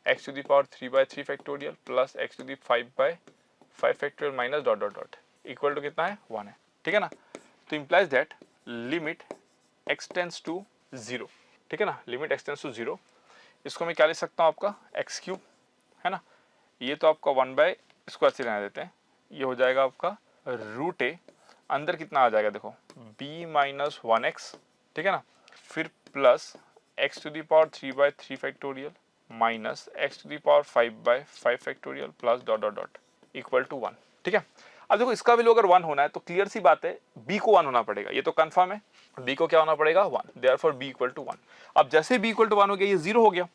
x to the power 3/3 factorial plus x to the 5/5 factorial minus dot dot dot equal to कितना है 1 है, ठीक है ना। तो implies that limit x tends to 0, ठीक है ना, लिमिट x टेंड्स टू 0, इसको मैं क्या लिख सकता हूँ आपका x क्यूब, है ना। ये तो आपका 1 बाय, इसको ऐसे रहने देते हैं, ये हो जाएगा आपका रूट ए, अंदर कितना आ जाएगा देखो b माइनस 1x, ठीक है ना, फिर plus x to the power 3/3 factorial minus x to the power 5/5 factorial plus dot dot dot equal to 1, ठीक है। अब देखो इसका वैल्यू अगर 1 होना है तो क्लियर सी बात है b को 1 होना पड़ेगा, ये तो कंफर्म है, b को क्या होना पड़ेगा 1, देयरफॉर b इक्वल टू 1। अब जैसे b इक्वल टू 1 हो गया, ये 0 हो गया,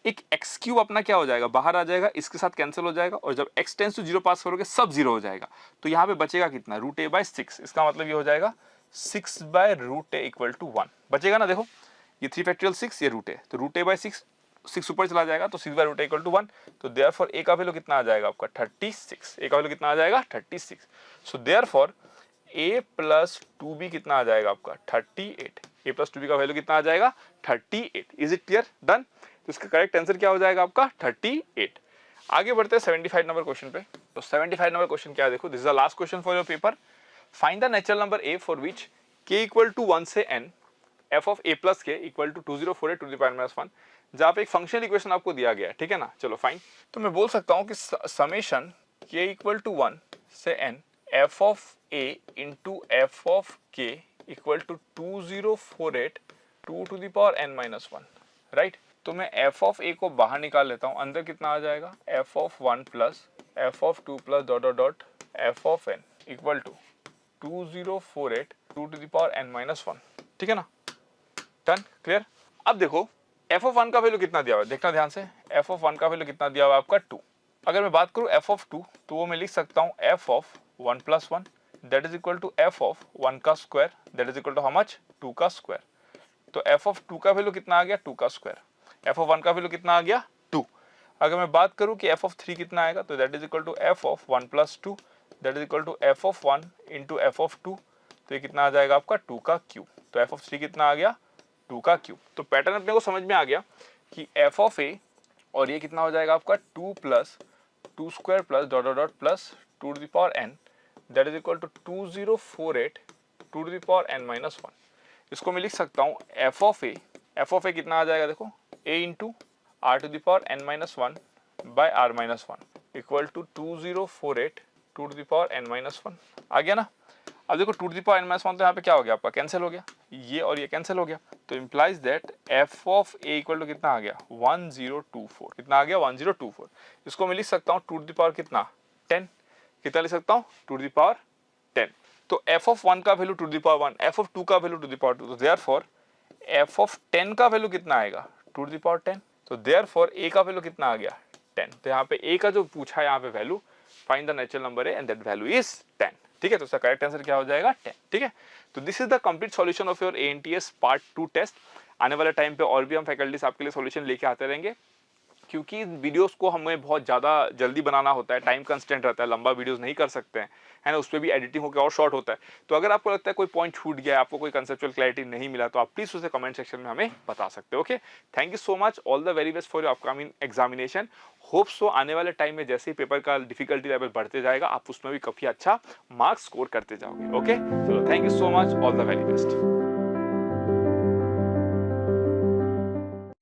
एक x क्यूब अपना क्या हो जाएगा बाहर आ जाएगा, इसके साथ कैंसिल हो जाएगा, और जब x टेंड्स टू 0 पास करोगे सब 0 हो जाएगा, तो यहाँ पे बचेगा कितना रूट ए बाय 6, इसका मतलब ये हो जाएगा 6 by root a equal to 1 बचेगा ना। देखो ये 3 फैक्टोरियल 6, ये रूट ए, तो रूट ए बाय 6 ऊपर चला जाएगा, तो 6 by root a equal to 1, तो देयरफॉर a का वैल्यू कितना आ जाएगा आपका 36, a का वैल्यू कितना आ जाएगा 36। So therefore a plus 2b कितना आ जाएगा आपका 38, a प्लस 2b का वैल्यू कितना आ जाएगा 38। Is it clear, done. तो इसका करेक्ट आंसर क्या हो जाएगा आपका 38। आगे बढ़ते हैं 75 नंबर क्वेश्चन पे। तो 75 नंबर क्वेश्चन क्या है, देखो this is the last question for your paper. Find the natural number a for which k equal to 1 से n f of a plus k equal to 2048 to the power minus 1, जहाँ पे एक functional equation आपको दिया गया है, ठीक है ना। चलो फाइन, तो मैं बोल सकता हूँ कि समेशन k इक्वल टू 1 से n f of a into f of k equal to 2048 2 to the power n minus 1, right. तो मैं f ऑफ a को बाहर निकाल लेता हूँ, अंदर कितना आ जाएगा f of 1 plus f of 2 plus dot dot dot f of n equal to 2048 2 to the power n minus 1, ठीक है ना, डन, क्लियर। अब देखो f ऑफ 1 का वैल्यू कितना दिया हुआ है, देखना ध्यान से, f ऑफ 1 का वैल्यू कितना दिया हुआ है आपका 2, अगर मैं बात करूँ एफ ऑफ 2 तो वो मैं लिख सकता हूँ f of 1 + 1 that is equal to f of 1 का square that is equal to how much 2 का स्क्वायर। तो एफ ऑफ 2 का वैल्यू कितना आ गया 2 का स्क्वायर, एफ ऑफ 1 का वैल्यू कितना आ गया 2। अगर मैं बात करूँ कि एफ ऑफ 3 कितना आएगा तो that is equal to f of 1 + 2 that is equal to f of 1 into f of 2, तो ये कितना आ जाएगा आपका 2 का क्यूब। तो एफ ऑफ 3 कितना आ गया 2 का क्यूब। तो पैटर्न अपने को समझ में आ गया कि एफ ऑफ ए और ये कितना हो जाएगा आपका 2 + 2 square plus dot dot dot plus 2 to the power n that is equal to 2048 2 to the power n - 1। इसको मैं लिख सकता हूँ एफ ऑफ ए कितना आ जाएगा देखो a into r to the power n - 1 by r - 1 equal to 2048 2 to the power n - 1 आ गया ना। अब देखो 2 टू द पावर n - 1 तो यहाँ पे क्या हो गया आपका कैंसिल हो गया, ये और ये कैंसिल हो गया, तो implies that f of a equal to कितना आ गया 1024। कितना आ गया 1024। इसको मैं लिख सकता हूँ 2 टू द पावर कितना 10, कितना लिख सकता हूँ 2 टू द पावर 10। तो एफ ऑफ 1 का value 2 to the power 1, f of 2 का वैल्यू 2 टू द पावर 2, तो देयरफॉर एफ ऑफ 10 का वैल्यू कितना आएगा 2 टू द पावर 10। तो देयरफॉर ए का वैल्यू कितना आ गया 10। तो यहाँ पे ए का जो पूछा है यहाँ पे value find the natural number है एंड दैट वैल्यू इज 10। ठीक है, तो इसका करेक्ट आंसर क्या हो जाएगा 10। ठीक है, तो this is the complete solution of your ANTS part 2 test. आने वाले टाइम पे और भी हम फैकल्टीज आपके लिए सॉल्यूशन लेके आते रहेंगे, क्योंकि वीडियोस को हमें बहुत ज़्यादा जल्दी बनाना होता है, टाइम कंस्टेंट रहता है, लंबा वीडियोस नहीं कर सकते हैं, है ना, उस पर भी एडिटिंग होकर और शॉर्ट होता है। तो अगर आपको लगता है कोई पॉइंट छूट गया है, आपको कोई कंसेप्चुअल क्लैरिटी नहीं मिला, तो आप प्लीज़ उसे कमेंट सेक्शन में हमें बता सकते हो। Okay, thank you so much, all the very best for your upcoming examination. Hope so आने वाले टाइम में जैसे ही पेपर का डिफिकल्टी लेवल बढ़ते जाएगा, आप उसमें भी काफ़ी अच्छा मार्क्स स्कोर करते जाओगे। ओके, चलो thank you so much, all the very best.